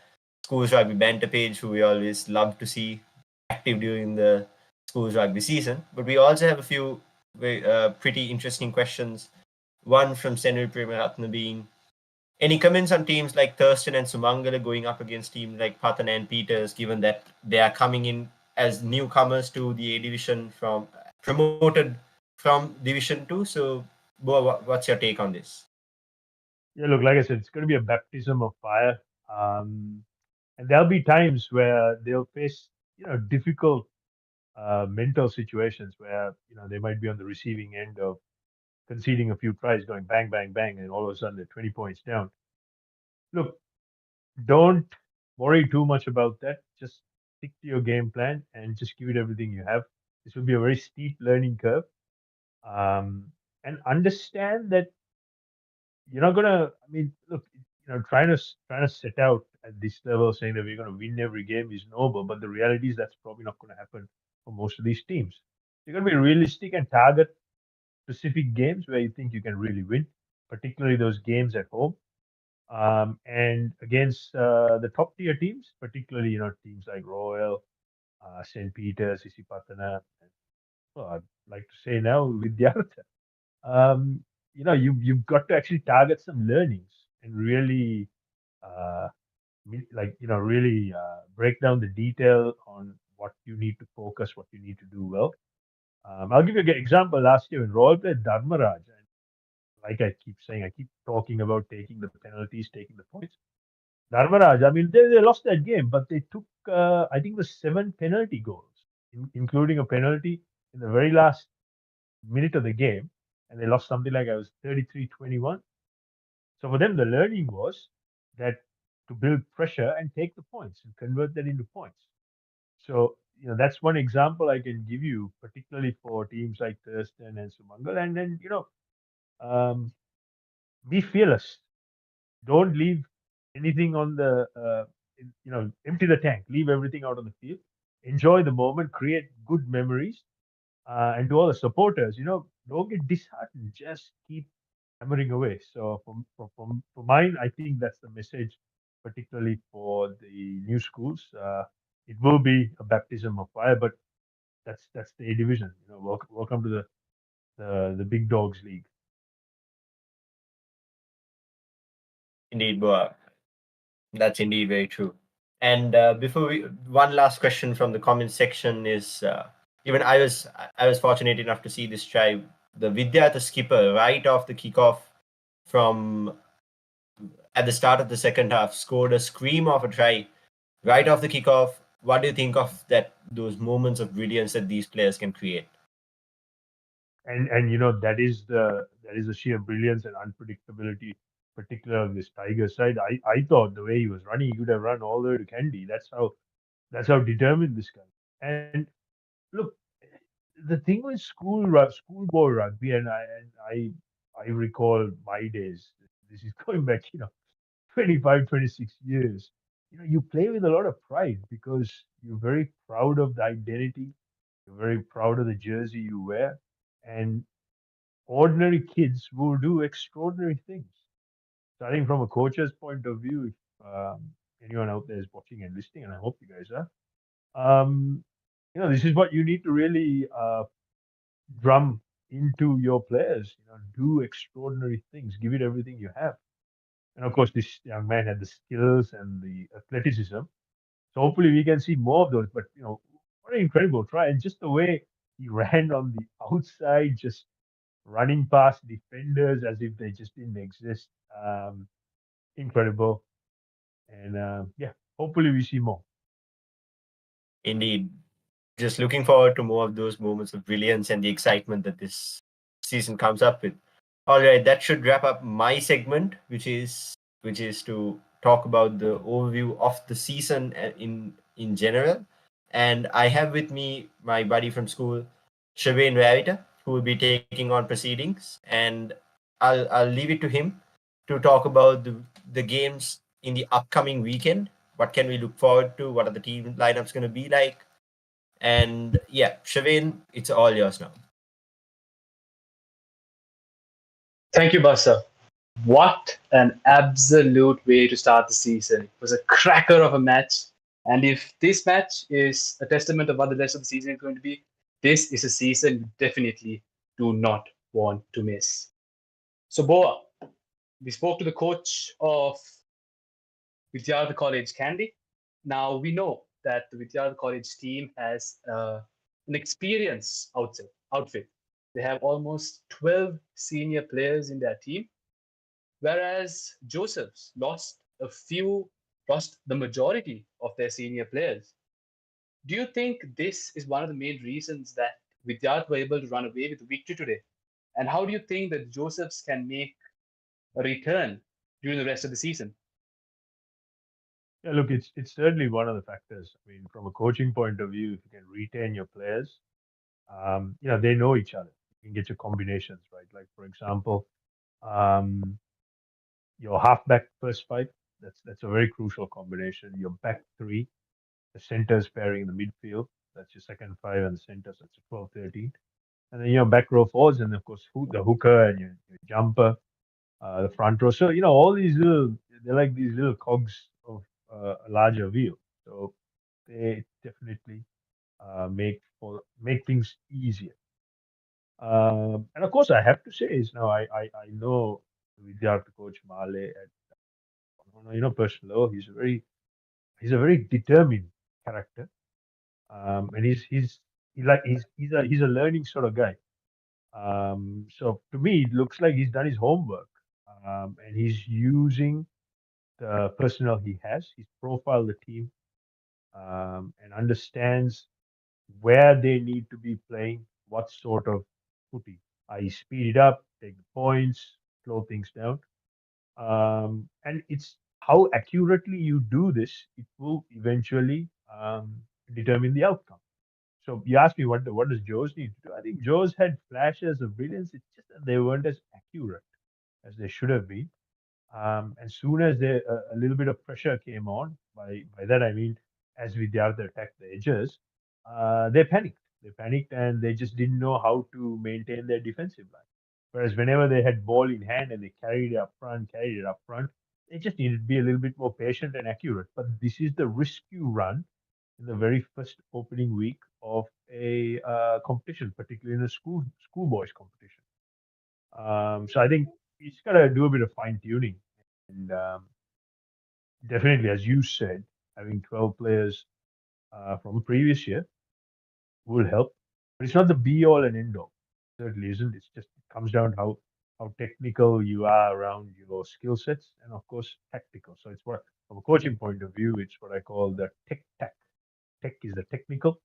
Schools Rugby banter page, who we always love to see active during the Schools Rugby season. But we also have a few pretty interesting questions. One from 𝐕𝐴𝐴𝐴𝐴𝐴𝐴𝐴𝐴 being, any comments on teams like Thurston and Sumangala going up against teams like Pathan and Peters, given that they are coming in as newcomers to the A division promoted from Division 2? So, Boa, what's your take on this? Yeah, look, like I said, it's going to be a baptism of fire. And there'll be times where they'll face, difficult mental situations where, they might be on the receiving end of conceding a few tries, going bang, bang, bang, and all of a sudden they're 20 points down. Look, don't worry too much about that. Just stick to your game plan and just give it everything you have. This will be a very steep learning curve. And understand that you're not gonna. I mean, look, trying to set out at this level saying that we're gonna win every game is noble, but the reality is that's probably not going to happen for most of these teams. You're gonna be realistic and target specific games where you think you can really win, particularly those games at home, and against the top tier teams, particularly teams like Royal, St. Peter's, 𝐶𝐶 Patana, and, well, I'd like to say now Vidyartha. You've got to actually target some learnings and really, really break down the detail on what you need to focus, what you need to do well. I'll give you an example. Last year when Royal played Dharmaraj, and like I keep saying, I keep talking about taking the penalties, taking the points. Dharmaraj, I mean, they lost that game, but they took, I think, the 7 penalty goals, including a penalty in the very last minute of the game, and they lost something like, I was 33-21. So for them, the learning was that to build pressure and take the points and convert that into points. So, that's one example I can give you, particularly for teams like Thurston and Sumangal. And then, be fearless. Don't leave anything on the, empty the tank. Leave everything out on the field. Enjoy the moment. Create good memories. And to all the supporters, don't get disheartened. Just keep hammering away. So for mine, I think that's the message, particularly for the new schools. It will be a baptism of fire, but that's the A division. Welcome to the big dogs league. Indeed, Boa. That's indeed very true. And one last question from the comment section is, even I was fortunate enough to see this try. The Vidyartha skipper, right off the kickoff from at the start of the second half, scored a scream of a try right off the kickoff. What do you think of those moments of brilliance that these players can create? And that is the sheer brilliance and unpredictability, particularly on this Tiger side. I thought the way he was running, he could have run all the way to Kandy. That's how determined this guy. And look, the thing with schoolboy rugby, and I recall my days. This is going back, 25, 26 years. You play with a lot of pride because you're very proud of the identity. You're very proud of the jersey you wear, and ordinary kids will do extraordinary things. Starting from a coach's point of view, if anyone out there is watching and listening, and I hope you guys are, this is what you need to really drum into your players. Do extraordinary things, give it everything you have. And of course, this young man had the skills and the athleticism. So hopefully we can see more of those. But what an incredible try! And just the way he ran on the outside, just running past defenders as if they just didn't exist. Incredible. And hopefully we see more. Indeed. Just looking forward to more of those moments of brilliance and the excitement that this season comes up with. All right, that should wrap up my segment, which is to talk about the overview of the season in general. And I have with me my buddy from school, 𝐊𝐴𝐵𝐴𝐵𝐴𝐵𝐴, who will be taking on proceedings, and I'll leave it to him to talk about the games in the upcoming weekend. What can we look forward to? What are the team lineups going to be like? And yeah, 𝐊𝐴𝐵𝐴𝐵𝐴, it's all yours now. Thank you, Basa. What an absolute way to start the season. It was a cracker of a match. And if this match is a testament of what the rest of the season is going to be, this is a season you definitely do not want to miss. So, Boa, we spoke to the coach of 𝐊𝐴𝐵𝐴𝐵𝐿𝐴 Now, we know that the 𝐊𝐴𝐵𝐴𝐵 team has an experienced outfit. They have almost 12 senior players in their team, whereas Joseph's lost the majority of their senior players. Do you think this is one of the main reasons that Vidyarth were able to run away with the victory today? And how do you think that Joseph's can make a return during the rest of the season? Yeah, look, it's certainly one of the factors. I mean, from a coaching point of view, if you can retain your players, they know each other. You can get your combinations right. Like, for example, your halfback first five. That's a very crucial combination. Your back three, the centers pairing in the midfield. That's your second five, and the centers. That's your 12, 13. And then your back row forwards, and of course the hooker and your jumper, the front row. So all these they're like these little cogs of a larger wheel. So they definitely make things easier. And of course, I have to say is now I know Vidyarth coach Male at personal. He's a very determined character, and he's a learning sort of guy. So to me, it looks like he's done his homework, and he's using the personnel he has. He's profiled the team, and understands where they need to be playing, what sort of footy. I speed it up, take the points, slow things down. And it's how accurately you do this, it will eventually determine the outcome. So you asked me what does Joe's need to do? I think Joe's had flashes of brilliance. It's just that they weren't as accurate as they should have been. And soon as a little bit of pressure came on, by that I mean as Vidyarth attacked the edges, they panicked. They panicked and they just didn't know how to maintain their defensive line. Whereas whenever they had ball in hand and they carried it up front, they just needed to be a little bit more patient and accurate. But this is the risk you run in the very first opening week of a competition, particularly in a schoolboys competition. So I think he's got to do a bit of fine tuning, and definitely, as you said, having 12 players from previous year will help. But it's not the be all and end all. It certainly isn't. It comes down to how technical you are around your skill sets, and of course tactical. So it's what, from a coaching point of view, it's what I call the tech. Tech is the technical,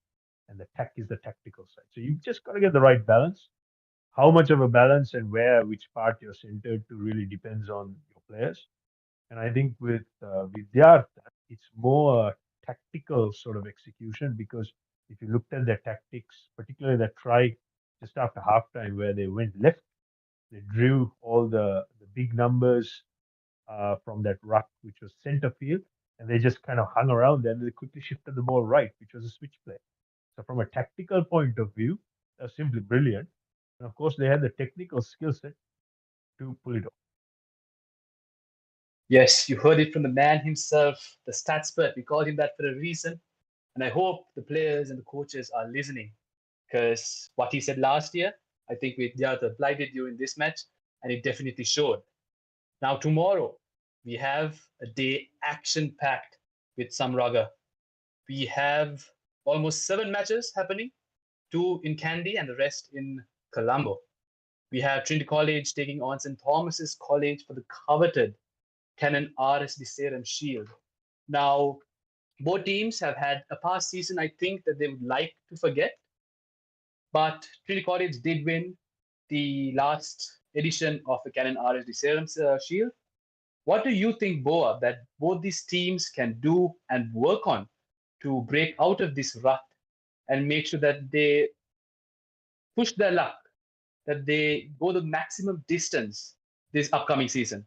and the tack is the tactical side. So you've just got to get the right balance. How much of a balance and which part you're centered to really depends on your players. And I think with Vidyarth, it's more a tactical sort of execution, because if you looked at their tactics, particularly that try just after halftime where they went left, they drew all the big numbers from that ruck, which was center field, and they just kind of hung around there and they quickly shifted the ball right, which was a switch play. So from a tactical point of view, they're simply brilliant. And of course, they had the technical skill set to pull it off. Yes, you heard it from the man himself, the statspert. We called him that for a reason. And I hope the players and the coaches are listening, because what he said last year, I think Vidyarth applied it during this match, and it definitely showed. Now, tomorrow, we have a day action-packed with some rugger. We have almost 7 matches happening, 2 in Kandy and the rest in Colombo. We have Trinity College taking on St. Thomas's College for the coveted Canon 𝐷𝐴 Shield. Now, both teams have had a past season, I think, that they would like to forget. But Trinity College did win the last edition of the Canon RSD Serums Shield. What do you think, Boa, that both these teams can do and work on to break out of this rut and make sure that they push their luck, that they go the maximum distance this upcoming season?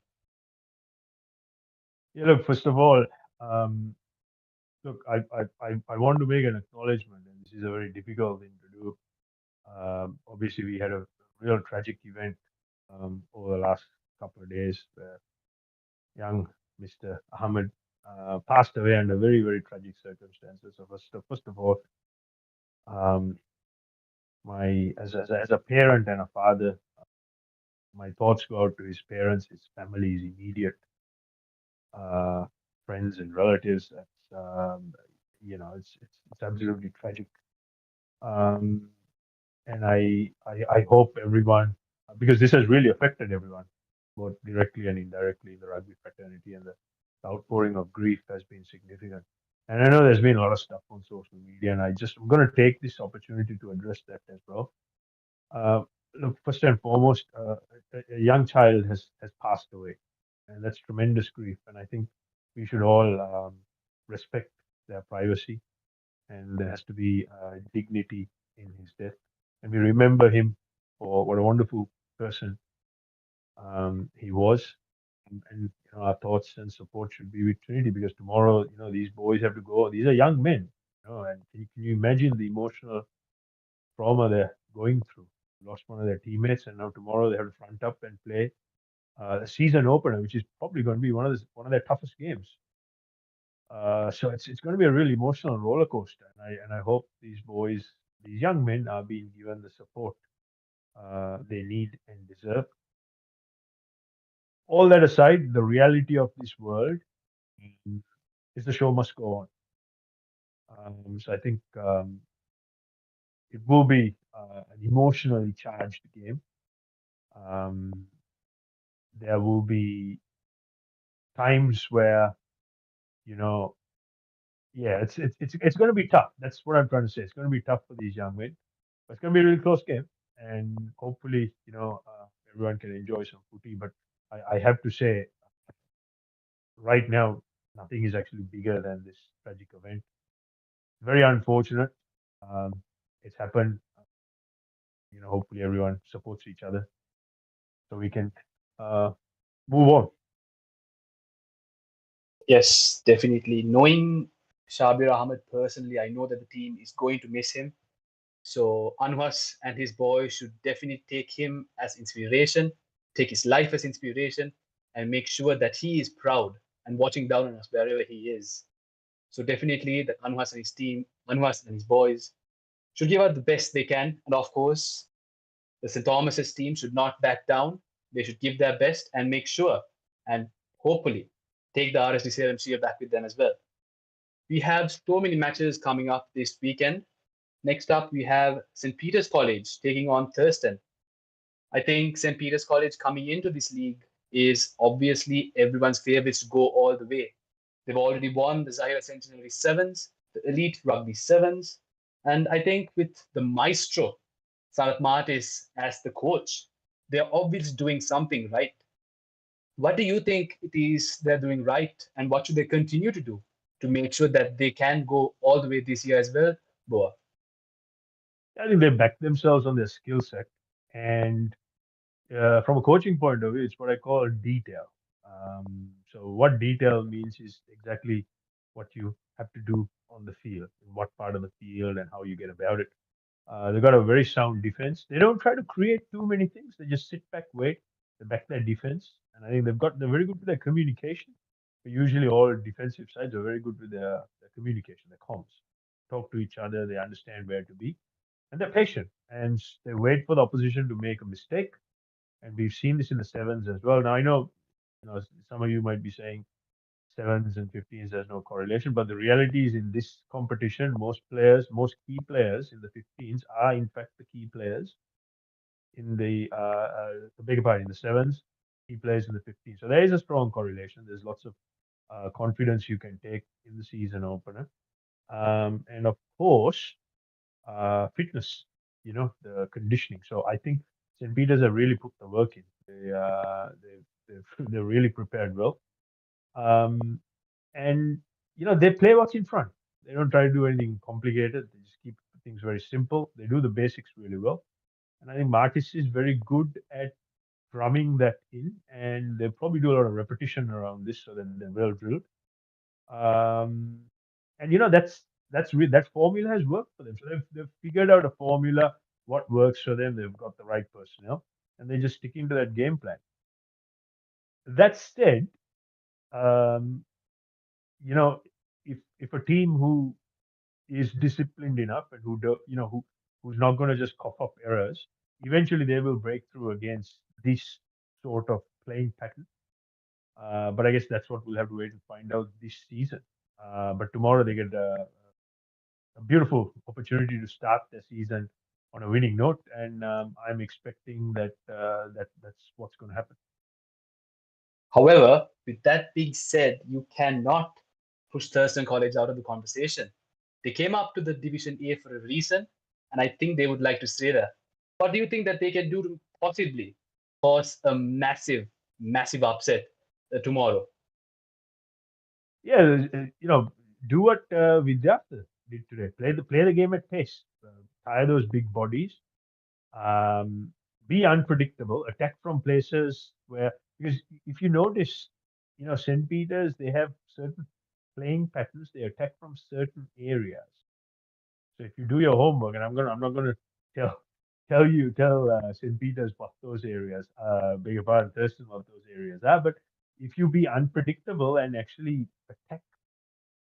Yeah, look, first of all, look, I want to make an acknowledgement, and this is a very difficult thing to do. Obviously, we had a real tragic event over the last couple of days where young Mr. Ahmed passed away under very, very tragic circumstances. So first of all, as a parent and a father, my thoughts go out to his parents, his family, his immediate friends and relatives. That's it's absolutely tragic. And I hope everyone, because this has really affected everyone, both directly and indirectly in the rugby fraternity, and the outpouring of grief has been significant. And I know there's been a lot of stuff on social media, and I'm going to take this opportunity to address that as well. Look, first and foremost, a young child has passed away, and that's tremendous grief. And I think we should all respect their privacy, and there has to be dignity in his death. And we remember him for what a wonderful person he was. And our thoughts and support should be with Trinity, because tomorrow, these boys have to go. These are young men, and can you imagine the emotional trauma they're going through? Lost one of their teammates, and now tomorrow they have to front up and play a season opener, which is probably going to be one of their toughest games. So it's going to be a really emotional roller coaster, and I hope these young men are being given the support they need and deserve. All that aside, the reality of this world is the show must go on. So I think it will be an emotionally charged game. There will be times where, it's going to be tough. That's what I'm trying to say. It's going to be tough for these young men, but it's going to be a really close game, and hopefully, everyone can enjoy some footy. But I have to say, right now, nothing is actually bigger than this tragic event. Very unfortunate. It's happened. Hopefully everyone supports each other so we can move on. Yes, definitely. Knowing Shabir Ahmed personally, I know that the team is going to miss him. So Anwas and his boys should definitely take him as inspiration, take his life as inspiration, and make sure that he is proud and watching down on us wherever he is. So definitely that Anwas and his team, Anwas and his boys should give out the best they can. And of course, the St. Thomas's team should not back down. They should give their best and make sure and hopefully take the RSD Serum Shield back with them as well. We have so many matches coming up this weekend. Next up, we have St. Peter's College taking on Thurston. I think St. Peter's College coming into this league is obviously everyone's favorites to go all the way. They've already won the Zahira Centenary Sevens, the Elite Rugby Sevens, and I think with the maestro, 𝐊𝐿𝐴𝐷 as the coach, they're obviously doing something right. What do you think it is they're doing right, and what should they continue to do to make sure that they can go all the way this year as well, Boa? I think they back themselves on their skill set, and from a coaching point of view, it's what I call detail. So what detail means is exactly what you have to do on the field, in what part of the field, and how you get about it. They've got a very sound defense. They don't try to create too many things. They just sit back, wait, they back their defense, and I think they're very good with their communication. Usually, all defensive sides are very good with their communication, their comms. Talk to each other. They understand where to be, and they're patient, and they wait for the opposition to make a mistake. And we've seen this in the sevens as well. Now I know, some of you might be saying sevens and 15s, there's no correlation, but the reality is in this competition, most key players in the 15s are in fact the key players in the in the sevens, key players in the 15s. So there is a strong correlation. There's lots of confidence you can take in the season opener, and of course, fitness. The conditioning. So I think St. Peter's have really put the work in. They're really prepared well. And they play what's in front. They don't try to do anything complicated. They just keep things very simple. They do the basics really well. And I think 𝐷𝐻𝐿𝐴𝐶𝐶 is very good at drumming that in, and they probably do a lot of repetition around this so that they're well drilled. And that formula has worked for them. So they've figured out a formula, what works for them. They've got the right personnel, and they're just sticking to that game plan. That said, if a team who is disciplined enough and who's not going to just cough up errors, eventually they will break through against this sort of playing pattern. But I guess that's what we'll have to wait and find out this season. But tomorrow they get a beautiful opportunity to start the season on a winning note, and I'm expecting that's what's going to happen. However, with that being said, you cannot push Thurston College out of the conversation. They came up to the Division A for a reason, and I think they would like to stay there. What do you think that they can do to possibly cause a massive, massive upset tomorrow? Yeah, do what 𝐕𝐵𝐴𝐻 did today. Play the game at pace. Tire those big bodies. Be unpredictable. Attack from places because if you notice, St. Peter's, they have certain playing patterns. They attack from certain areas. So if you do your homework, and I'm not gonna tell St. Peter's what those areas, beg your pardon, Thurston what those areas are. But if you be unpredictable and actually attack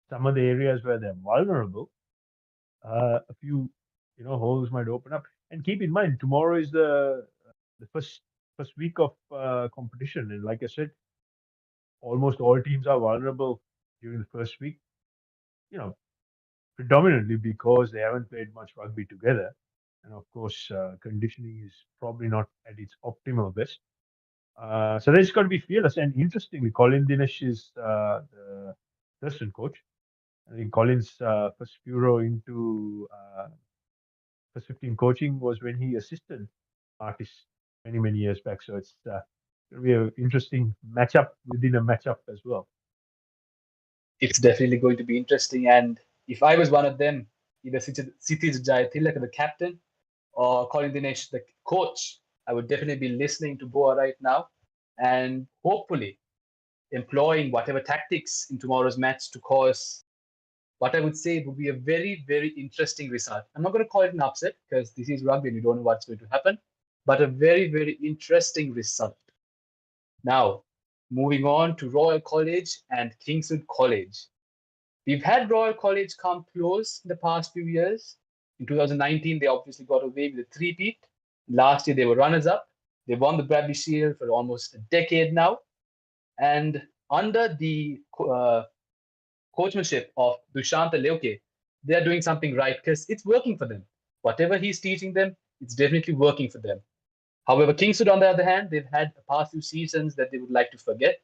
some of the areas where they're vulnerable, a few holes might open up. And keep in mind, tomorrow is the first week of competition, and like I said, almost all teams are vulnerable during the first week. Predominantly because they haven't played much rugby together, and of course, conditioning is probably not at its optimal best. So they just got to be fearless. And interestingly, Colin Dinesh is the Thurston coach. I think Colin's first bureau into first 15 coaching was when he assisted artists many years back. So it's going to be an interesting matchup within a matchup as well. It's definitely going to be interesting. And if I was one of them, either 𝐊𝐶𝐶𝐵𝐴𝐻𝐿𝐴, the captain, or Colin Dinesh, the coach, I would definitely be listening to Boa right now and hopefully employing whatever tactics in tomorrow's match to cause what I would say would be a very, very interesting result. I'm not going to call it an upset because this is rugby and you don't know what's going to happen, but a very, very interesting result. Now, moving on to Royal College and Kingswood College. We've had Royal College come close in the past few years. In 2019, they obviously got away with a three-peat. Last year, they were runners-up. They won the Rugby Shield for almost a decade now. And under the coachmanship of Dushant Leoke, they are doing something right because it's working for them. Whatever he's teaching them, it's definitely working for them. However, Kingswood, on the other hand, they've had a past few seasons that they would like to forget,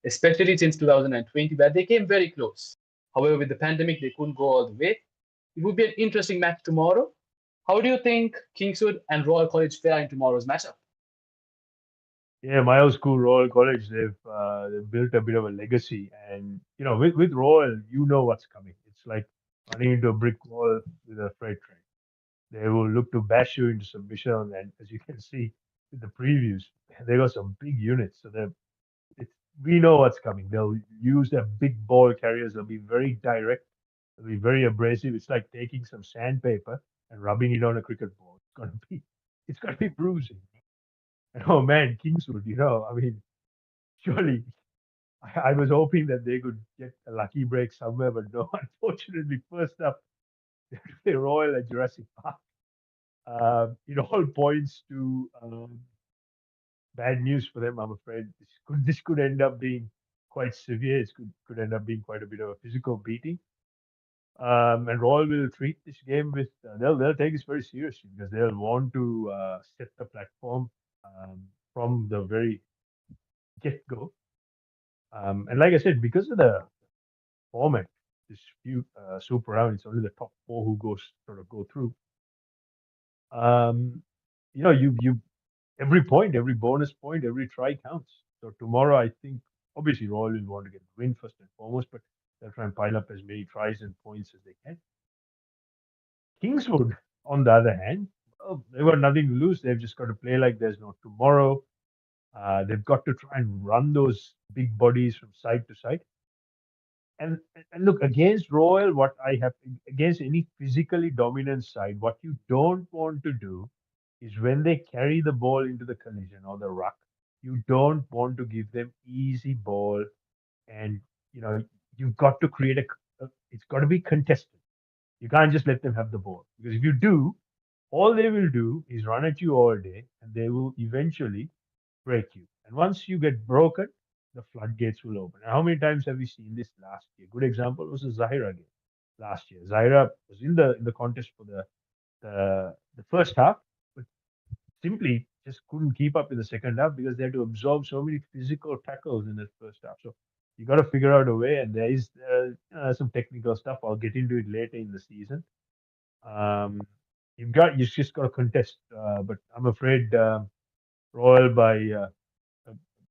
especially since 2020, where they came very close. However, with the pandemic, they couldn't go all the way. It would be an interesting match tomorrow. How do you think Kingswood and Royal College fare in tomorrow's matchup? Yeah, my old school, Royal College, they've built a bit of a legacy, and with Royal, you know what's coming. It's like running into a brick wall with a freight train. They will look to bash you into submission, and as you can see with the previews, they got some big units. So we know what's coming. They'll use their big ball carriers. They'll be very direct. They'll be very abrasive. It's like taking some sandpaper and rubbing it on a cricket ball. It's gonna be bruising. And oh man, Kingswood, I mean, surely I was hoping that they could get a lucky break somewhere, but no, unfortunately, first up, they Royal at Jurassic Park. It all points to bad news for them, I'm afraid. This could end up being quite severe. It could end up being quite a bit of a physical beating. And Royal will treat this game with they'll take this very seriously because they'll want to set the platform from the very get-go. And like I said, because of the format, this few super round, it's only the top four who go through. You every point, every bonus point, every try counts. So tomorrow, I think obviously Royal will want to get the win first and foremost, but they'll try and pile up as many tries and points as they can. Kingswood, on the other hand, well, they've got nothing to lose. They've just got to play like there's no tomorrow. They've got to try and run those big bodies from side to side. And look, against Royal, what I have against any physically dominant side, what you don't want to do is when they carry the ball into the collision or the ruck, you don't want to give them easy ball, and you've got to create it's got to be contested. You can't just let them have the ball, because if you do, all they will do is run at you all day, and they will eventually break you. And once you get broken, the floodgates will open. And how many times have we seen this last year? Good example was the Zahira game last year. Zahira was in the contest for the first half, but simply just couldn't keep up in the second half because they had to absorb so many physical tackles in the first half. So you got to figure out a way, and there is some technical stuff. I'll get into it later in the season. You just got to contest, but I'm afraid Royal by a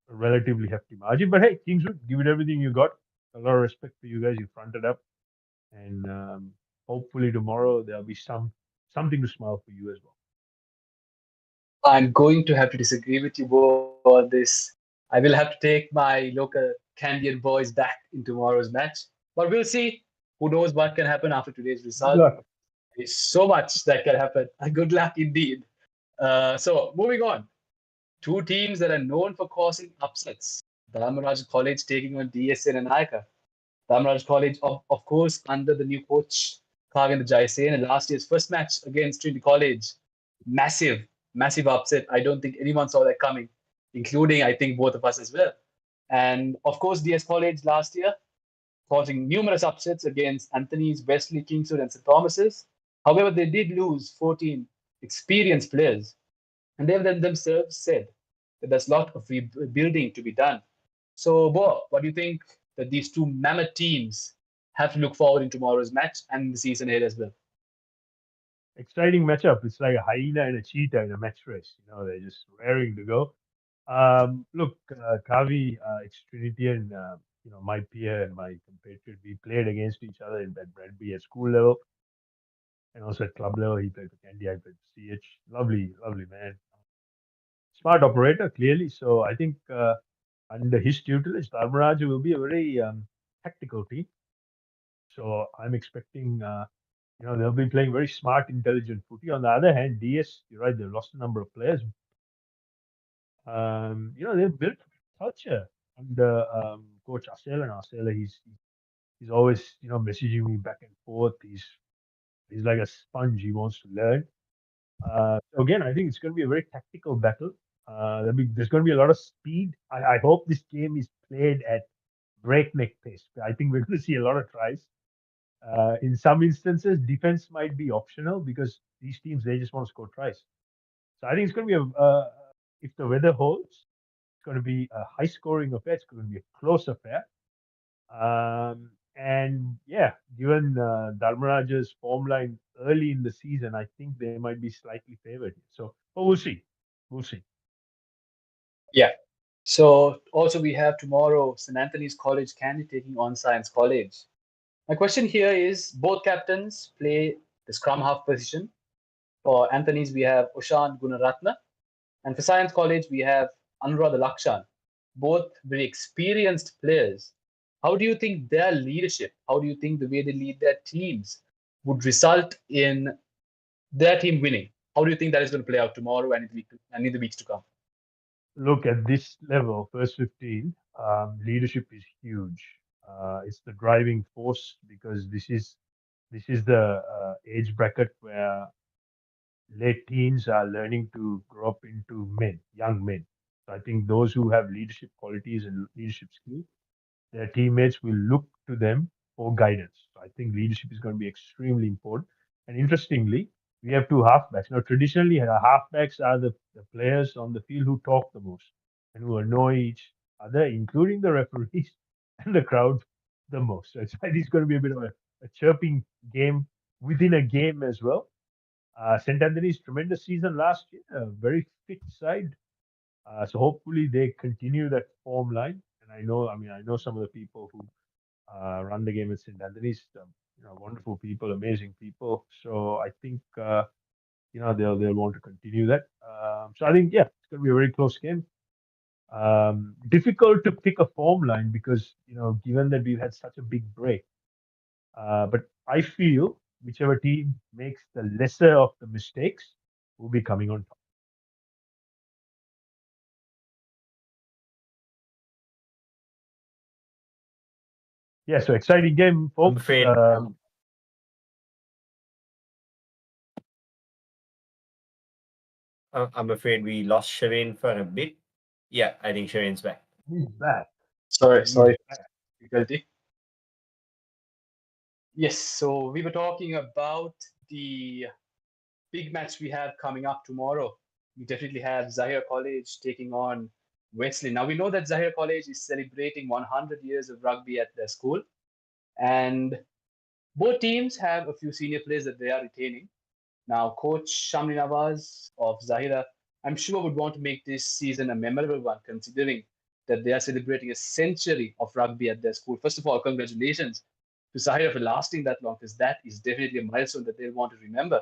relatively hefty margin. But hey, Kingswood, give it everything you got. A lot of respect for you guys. You fronted up, and hopefully tomorrow there'll be something to smile for you as well. I'm going to have to disagree with you about this. I will have to take my local Canadian boys back in tomorrow's match. But we'll see. Who knows what can happen after today's result. There's so much that can happen. Good luck indeed. So moving on. Two teams that are known for causing upsets. Dharmaraj College taking on DSN and Nayaka. Dharmaraj College, of course, under the new coach, 𝐂𝐴𝐧𝐝, and last year's first match against Trinity College. Massive upset. I don't think anyone saw that coming, including, I think, both of us as well. And, of course, DS College last year, causing numerous upsets against Anthony's, Wesley, Kingswood, and St. Thomas's. However, they did lose 14 experienced players. And they themselves said that there's a lot of rebuilding to be done. So, Boa, what do you think that these two mammoth teams have to look forward in tomorrow's match and the season ahead as well? Exciting matchup. It's like a hyena and a cheetah in a match race. They're just raring to go. Look, Kavi, ex-Trinity, and my peer and my compatriot, we played against each other at Rugby at school level, and also at club level. He played for Candy, I played for CH. Lovely man. Smart operator, clearly. So I think under his tutelage, Dharmaraj will be a very tactical team. So I'm expecting, they'll be playing very smart, intelligent footy. On the other hand, DS, you're right, they've lost a number of players. They've built culture under Coach 𝐴𝐴𝐧𝐝, and 𝐴𝐴𝐧𝐝, he's always, messaging me back and forth. He's like a sponge. He wants to learn. So again, I think it's going to be a very tactical battle. There's going to be a lot of speed. I hope this game is played at breakneck pace. I think we're going to see a lot of tries. In some instances, defense might be optional because these teams, they just want to score tries. So I think it's going to be if the weather holds, it's going to be a high-scoring affair. It's going to be a close affair. And yeah, given Dharmaraj's form line early in the season, I think they might be slightly favored. So, but we'll see. Yeah. So also we have tomorrow St. Anthony's College Candy taking on Science College. My question here is, both captains play the scrum half position. For Anthony's, we have Ushan Gunaratna. And for Science College, we have Anuradha Lakshan. Both very experienced players. How do you think their leadership, how do you think the way they lead their teams would result in their team winning? How do you think that is going to play out tomorrow and in the weeks to come? Look, at this level, first 15, leadership is huge. It's the driving force, because this is the age bracket where late teens are learning to grow up into young men. So I think those who have leadership qualities and leadership skills, their teammates will look to them for guidance. So I think leadership is going to be extremely important. And interestingly, we have two halfbacks. Now, traditionally, halfbacks are the players on the field who talk the most and who annoy each other, including the referees and the crowd, the most. So I think it's going to be a bit of a chirping game within a game as well. St. Anthony's tremendous season last year, a very fit side. So hopefully they continue that form line. And I know some of the people who run the game at St. Anthony's. Wonderful people, amazing people. So I think they'll want to continue that. So I think it's going to be a very close game. Difficult to pick a form line because given that we've had such a big break. But I feel whichever team makes the lesser of the mistakes will be coming on top. Yeah, so exciting game, folks. I'm afraid we lost Shireen for a bit. Yeah, I think Shireen's back. He's back. Sorry, difficulty. Yes, so we were talking about the big match we have coming up tomorrow. We definitely have 𝐻𝐼𝐻 College taking on Wesley. Now we know that 𝐻𝐼𝐻 College is celebrating 100 years of rugby at their school, and both teams have a few senior players that they are retaining. Now, Coach Shamli Nawaz of 𝐻𝐼𝐻, I'm sure would want to make this season a memorable one, considering that they are celebrating a century of rugby at their school. First of all, congratulations to 𝐻𝐼𝐻 for lasting that long, because that is definitely a milestone that they'll want to remember.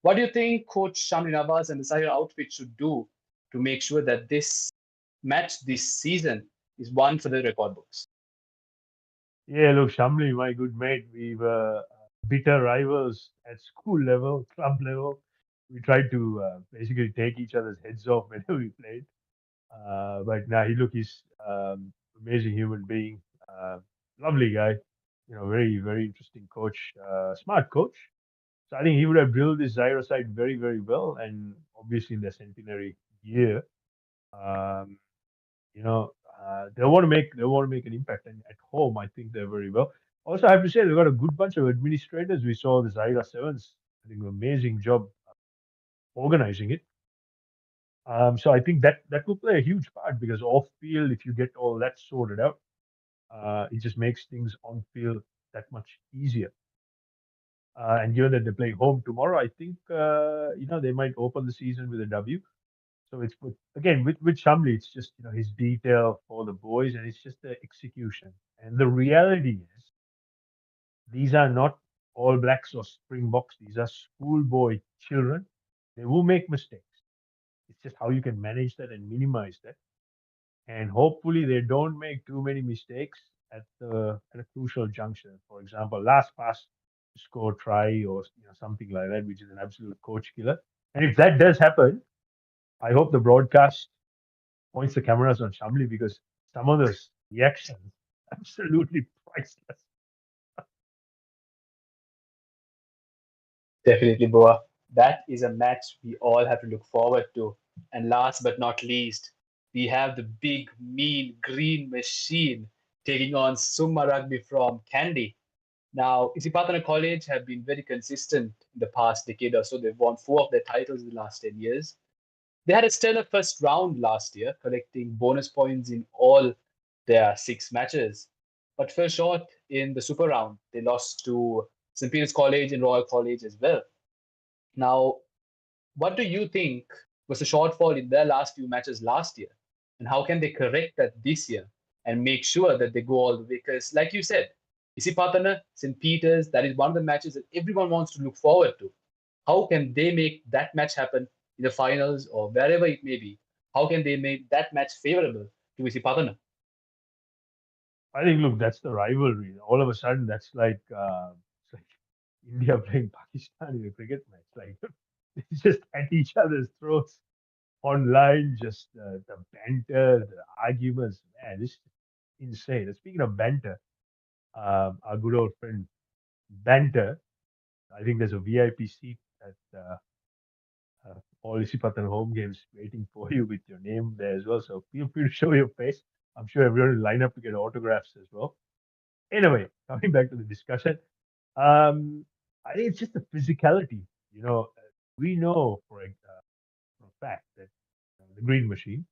What do you think Coach Shamli Nawaz and the 𝐻𝐼𝐻 outfit should do to make sure that this match this season is one for the record books? Yeah, look, Shamli, my good mate, we were bitter rivals at school level, club level. We tried to basically take each other's heads off whenever we played. But now he's amazing human being, lovely guy, very, very interesting coach, smart coach. So I think he would have drilled this 𝐻𝐼𝐻 side very, very well. And obviously in their centenary year, they want to make an impact. And at home, I think they're very well. Also, I have to say they've got a good bunch of administrators. We saw the 𝐻𝐼𝐻 Sevens, I think, an amazing job organizing it. So I think that will play a huge part, because off field, if you get all that sorted out, it just makes things on field that much easier. And given that they're playing home tomorrow, I think they might open the season with a W. So it's with Shamli, it's just his detail for the boys, and it's just the execution. And the reality is, these are not All Blacks or Springboks. These are schoolboy children. They will make mistakes. It's just how you can manage that and minimize that. And hopefully they don't make too many mistakes at a crucial juncture. For example, last pass to score try or something like that, which is an absolute coach killer. And if that does happen, I hope the broadcast points the cameras on Shamli, because some of those reactions absolutely priceless. Definitely, Boa. That is a match we all have to look forward to. And last but not least, we have the big, mean green machine taking on Summa Rugby from Kandy. Now, Isipatana College have been very consistent in the past decade or so. They've won 4 of their titles in the last 10 years. They had a stellar first round last year, collecting bonus points in all their 6 matches, but fell short in the super round. They lost to St. Peter's College and Royal College as well. Now, what do you think was the shortfall in their last few matches last year? And how can they correct that this year and make sure that they go all the way? Because like you said, Isipatana, St. Peter's, that is one of the matches that everyone wants to look forward to. How can they make that match happen in the finals or wherever it may be? How can they make that match favorable to Isipatana? I think, look, that's the rivalry. All of a sudden, that's like India playing Pakistan in a cricket match. Like, it's just at each other's throats online, just the banter, the arguments. Man, this is insane. And speaking of banter, our good old friend Banter, I think there's a VIP seat at all Isipatana home games waiting for you with your name there as well. So feel free to show your face. I'm sure everyone will line up to get autographs as well. Anyway, coming back to the discussion, I think it's just the physicality. We know for a fact that the Green Machine,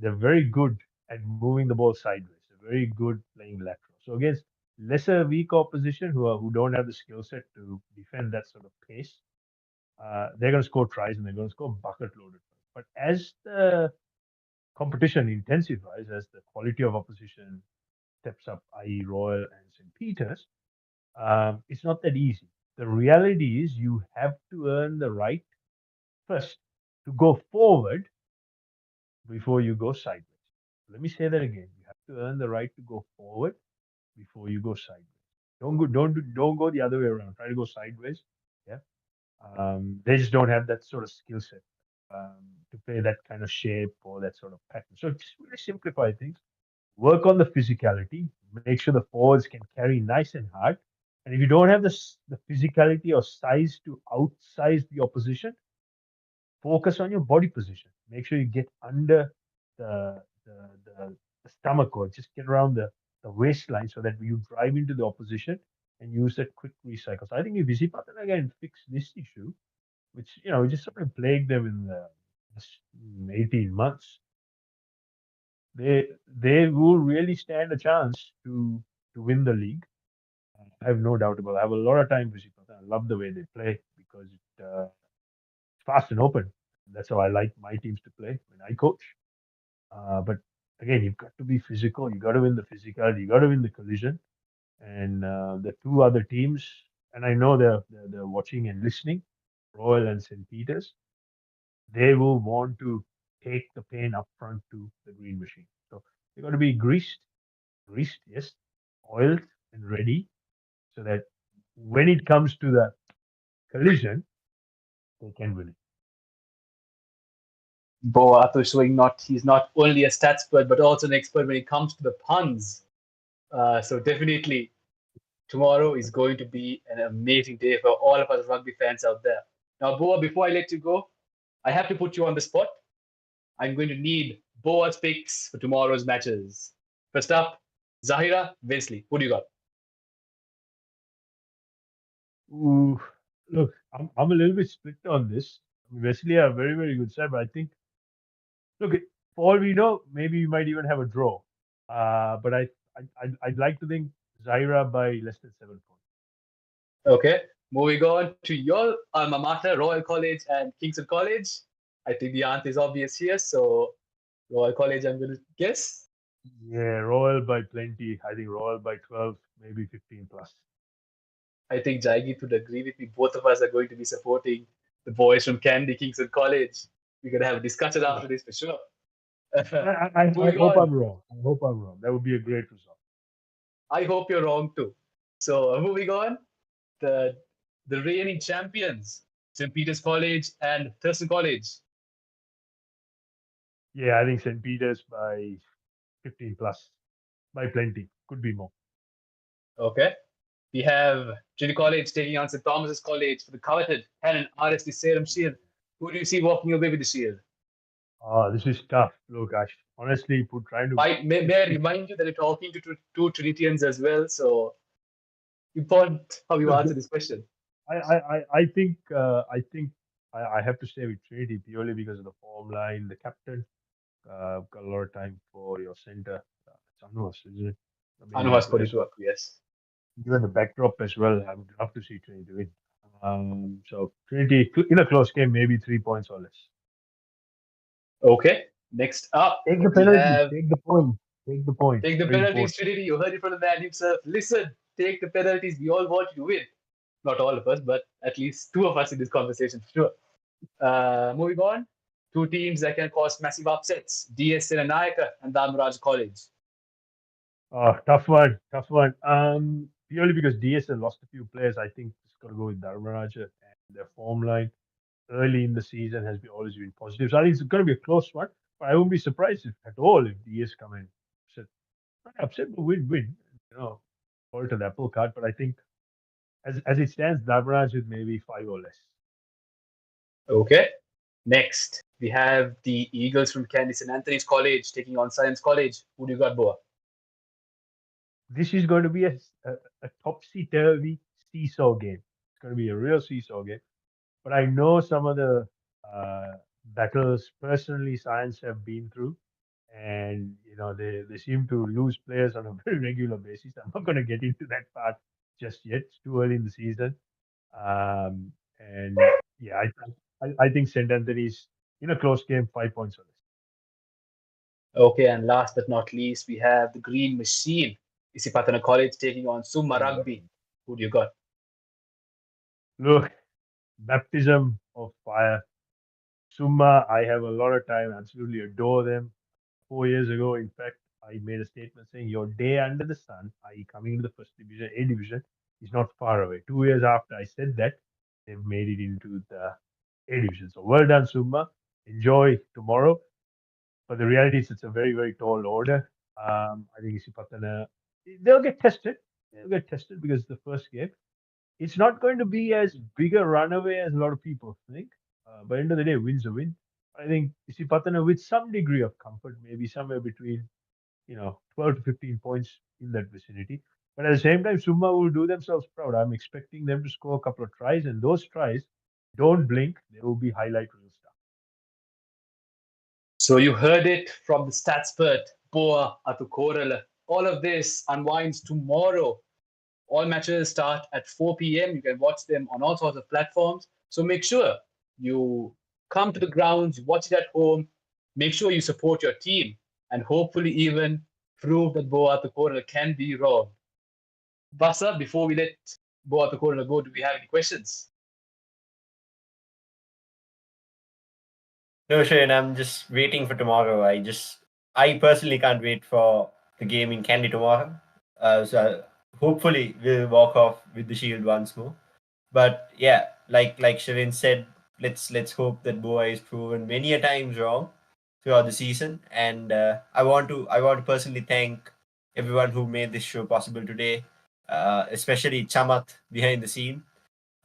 they're very good at moving the ball sideways. They're very good playing lateral. So against lesser, weak opposition who don't have the skill set to defend that sort of pace, they're going to score tries and they're going to score bucket loaded. But as the competition intensifies, as the quality of opposition steps up, i.e., Royal and St. Peter's, it's not that easy. The reality is you have to earn the right first to go forward before you go sideways. Let me say that again. You have to earn the right to go forward before you go sideways. Don't go the other way around. Try to go sideways. Yeah. They just don't have that sort of skill set to play that kind of shape or that sort of pattern. So just really simplify things. Work on the physicality. Make sure the forwards can carry nice and hard. And if you don't have the physicality or size to outsize the opposition, focus on your body position. Make sure you get under the stomach or just get around the waistline so that you drive into the opposition and use that quick recycle. So I think if Vizi Patanaga can fix this issue, which just sort of plagued them in the 18 months, they will really stand a chance to win the league. I have no doubt about it. I have a lot of time for Vizi Patanaga. I love the way they play because it's fast and open. That's how I like my teams to play when I coach. But again, you've got to be physical. You got to win the physicality. You got to win the collision. And the two other teams, and I know they're watching and listening, Royal and St. Peter's, they will want to take the pain up front to the green machine. So they got to be greased, yes, oiled and ready, so that when it comes to the collision, they can win it. Boa Athu showing he's not only a statspert but also an expert when it comes to the puns. So definitely tomorrow is going to be an amazing day for all of us rugby fans out there. Now, Boa, before I let you go, I have to put you on the spot. I'm going to need Boa's picks for tomorrow's matches. First up, Zahira, Wesley. Who do you got? Ooh, look, I'm a little bit split on this. I mean, Wesley are a very, very good side, but I think, look, for all we know, maybe we might even have a draw. But I'd like to think Zahira by less than 7 points. Okay, moving on to your alma mater, Royal College and Kingston College. I think the answer is obvious here. So, Royal College, I'm going to guess. Yeah, Royal by plenty. I think Royal by 12, maybe 15 plus. I think Jaigit would agree with me. Both of us are going to be supporting the boys from Candy Kingston College. We're going to have a discussion after this for sure. I hope I'm wrong. I hope I'm wrong. That would be a great result. I hope you're wrong too. So moving on, the reigning champions, St. Peter's College and Thurston College. Yeah, I think St. Peter's by 15 plus, by plenty. Could be more. Okay. We have Trinity College taking on St. Thomas's College for the coveted Hannon RSD Salem Shield. Who do you see walking away with the shield? Oh, this is tough. Look, I honestly trying to. May I remind you that you're talking to two Trinitians as well, so important how you answer this question. I think I have to stay with Trinity purely because of the form line, the captain. Got a lot of time for your center. It's Anuas, isn't it? Anuas put it to work, yes. Given the backdrop as well, I would love to see Trinity win. So Trinity in a close game, maybe 3 points or less. Okay. Next up, take the penalty. Take the point. Take the point. Take the penalties, Trinity. You heard it from the man himself. Listen, take the penalties. We all want you to win. Not all of us, but at least two of us in this conversation, for sure. Moving on, two teams that can cause massive upsets: DS Senanayaka and Dharmaraj College. Oh, tough one. Purely because DS has lost a few players, I think it's got to go with Dharmaraj, and their form line early in the season has always been positive. So I think it's going to be a close one. But I won't be surprised at all if DS come in upset, but win. Alter the apple cart. But I think as it stands, Dharmaraj is maybe 5 or less. Okay. Next, we have the Eagles from Candy St. Anthony's College taking on Science College. Who do you got, Boa? This is going to be a topsy-turvy seesaw game. It's going to be a real seesaw game. But I know some of the battles personally Science have been through, and they seem to lose players on a very regular basis. I'm not going to get into that part just yet. It's too early in the season, and Yeah, I think St. Anthony's in a close game, 5 points on this. Okay, and last but not least, we have the Green Machine, 𝐕𝐶 College taking on Summa Rugby. Who do you got? Look, baptism of fire. Summa, I have a lot of time, absolutely adore them. 4 years ago, in fact, I made a statement saying your day under the sun, i.e. coming into the first division, A division, is not far away. 2 years after I said that, they've made it into the A division. So well done, Summa. Enjoy tomorrow. But the reality is it's a very, very tall order. I think 𝐕𝐶 they'll get tested. They'll get tested because it's the first game. It's not going to be as big a runaway as a lot of people think. But end of the day, win's a win. I think 𝐕𝐶 with some degree of comfort, maybe somewhere between 12 to 15 points in that vicinity. But at the same time, Summa will do themselves proud. I'm expecting them to score a couple of tries, and those tries, don't blink, they will be highlight reel stuff. So you heard it from the statspert, Boa Athu. All of this unwinds tomorrow. All matches start at 4 p.m. You can watch them on all sorts of platforms. So make sure you come to the grounds, watch it at home, make sure you support your team, and hopefully even prove that Boa Athu can be wrong. Basa, before we let Boa Athu go, do we have any questions? No, Shane, I'm just waiting for tomorrow. I personally can't wait for the game in Kandy tomorrow. So hopefully we'll walk off with the shield once more. But yeah, like Shavin said, let's hope that Boa is proven many a times wrong throughout the season. And I want to personally thank everyone who made this show possible today, especially Chamat behind the scene.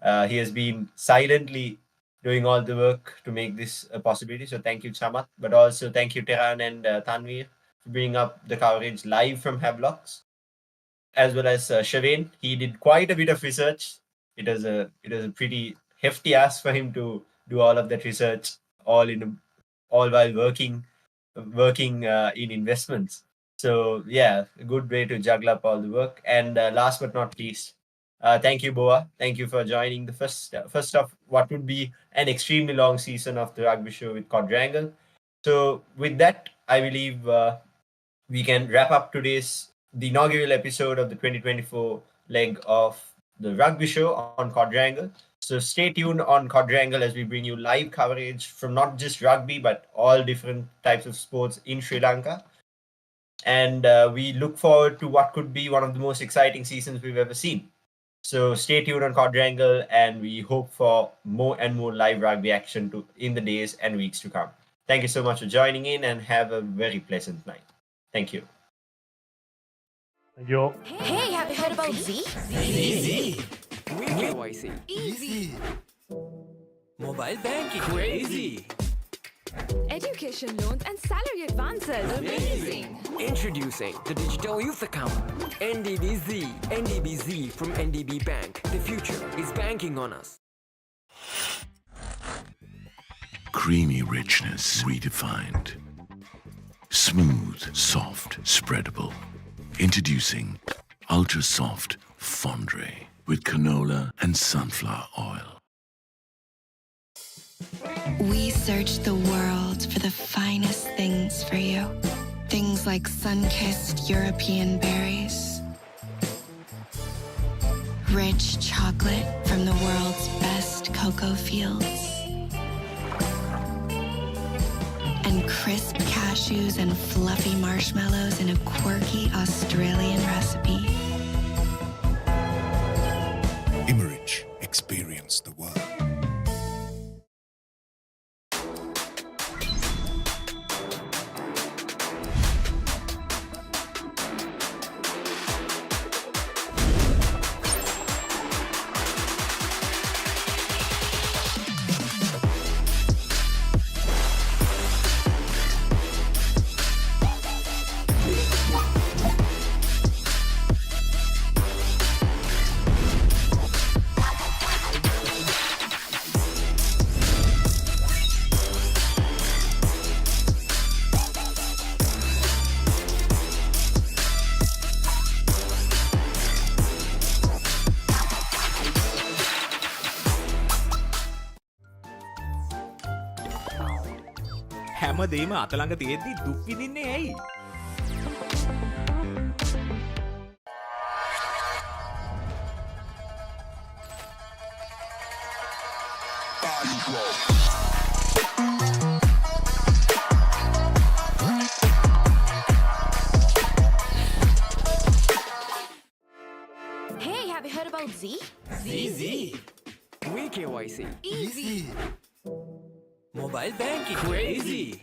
He has been silently doing all the work to make this a possibility. So thank you, Chamat. But also thank you, Tehran and Tanvir, for bringing up the coverage live from 𝐊𝐿𝐿ocs, as well as Shavin. He did quite a bit of research. It was a pretty hefty ask for him to do all of that research, all while working in investments. So yeah, a good way to juggle up all the work. And last but not least, thank you, Boa. Thank you for joining the first of what would be an extremely long season of the Rugby Show with Quadrangle. So with that, I believe we can wrap up the inaugural episode of the 2024 leg of the Rugby Show on Quadrangle. So stay tuned on Quadrangle as we bring you live coverage from not just rugby, but all different types of sports in Sri Lanka. And we look forward to what could be one of the most exciting seasons we've ever seen. So stay tuned on Quadrangle, and we hope for more and more live rugby action in the days and weeks to come. Thank you so much for joining in, and have a very pleasant night. Thank you. Thank you. Hey, have you heard about Z? Easy. KYC. Easy. Mobile banking. Crazy. Education loans and salary advances. Amazing. Introducing the digital youth account, NDBZ from NDB Bank. The future is banking on us. Creamy richness redefined. Smooth, soft, spreadable. Introducing ultra soft fondue with canola and sunflower oil. We search the world for the finest things for you. Things like sun-kissed European berries, rich chocolate from the world's best cocoa fields, and crisp cashews and fluffy marshmallows in a quirky Australian recipe. 𝐬𝐿𝐿𝐿, experience the world. හැමදේම අතළඟ තියෙද්දි දුක් විඳින්නේ ඇයි? Hey, have you heard about Z? 𝐊𝐴𝐻𝐿𝐴 Easy. Mobile banking. Crazy.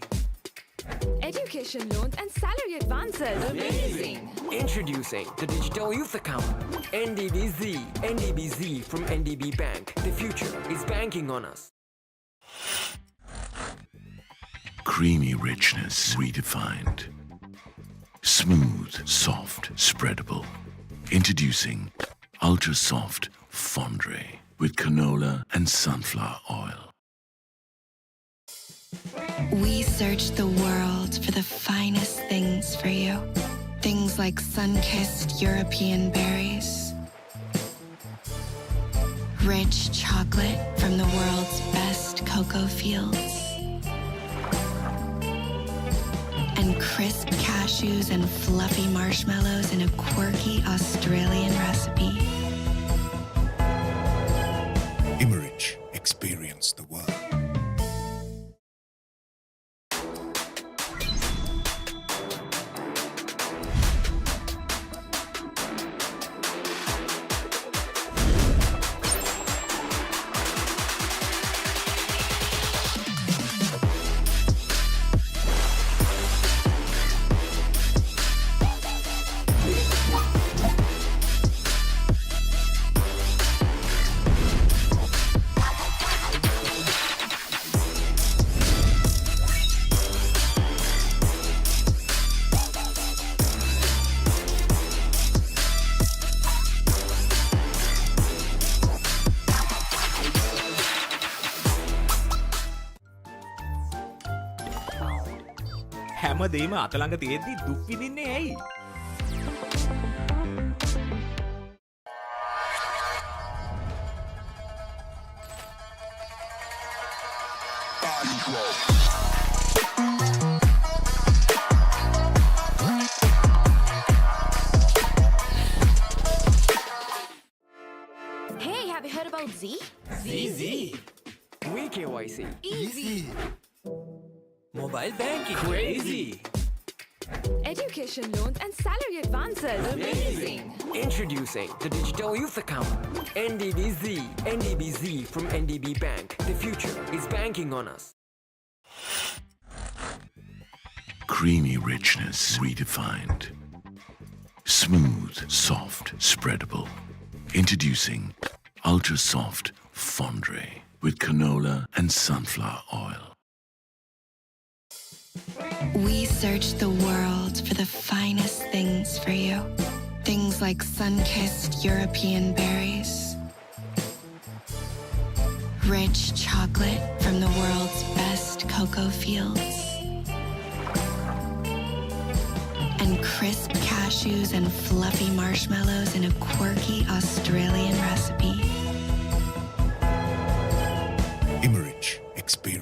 Education loans and salary advances. Amazing. Introducing the Digital Youth Account. NDBZ. NDBZ from NDB Bank. The future is banking on us. Creamy richness redefined. Smooth, soft, spreadable. Introducing Ultra Soft 𝐿𝐴𝐷𝐴 with canola and sunflower oil. We search the world for the finest things for you. Things like sun-kissed European berries, rich chocolate from the world's best cocoa fields, and crisp cashews and fluffy marshmallows in a quirky Australian recipe. 𝐊𝐴𝐷𝐴𝐷𝐿, experience the world. හැමදේම අතළඟ තියෙද්දි දුක් විඳින්නේ ඇයි? Hey, have you heard about Z? 𝐊𝐴𝐷𝐴𝐷𝐴. Easy. Mobile banking. Crazy. Education loans and salary advances. Amazing. Introducing the Digital Youth Account. NDBZ. NDBZ from NDB Bank. The future is banking on us. Creamy richness redefined. Smooth, soft, spreadable. Introducing Ultra Soft 𝐿𝐴𝐷𝐴𝐷𝐴 with canola and sunflower oil. We search the world for the finest things for you. Things like sun-kissed European berries, rich chocolate from the world's best cocoa fields, and crisp cashews and fluffy marshmallows in a quirky Australian recipe. 𝐊𝐴𝐷𝐴𝐷𝐿, experience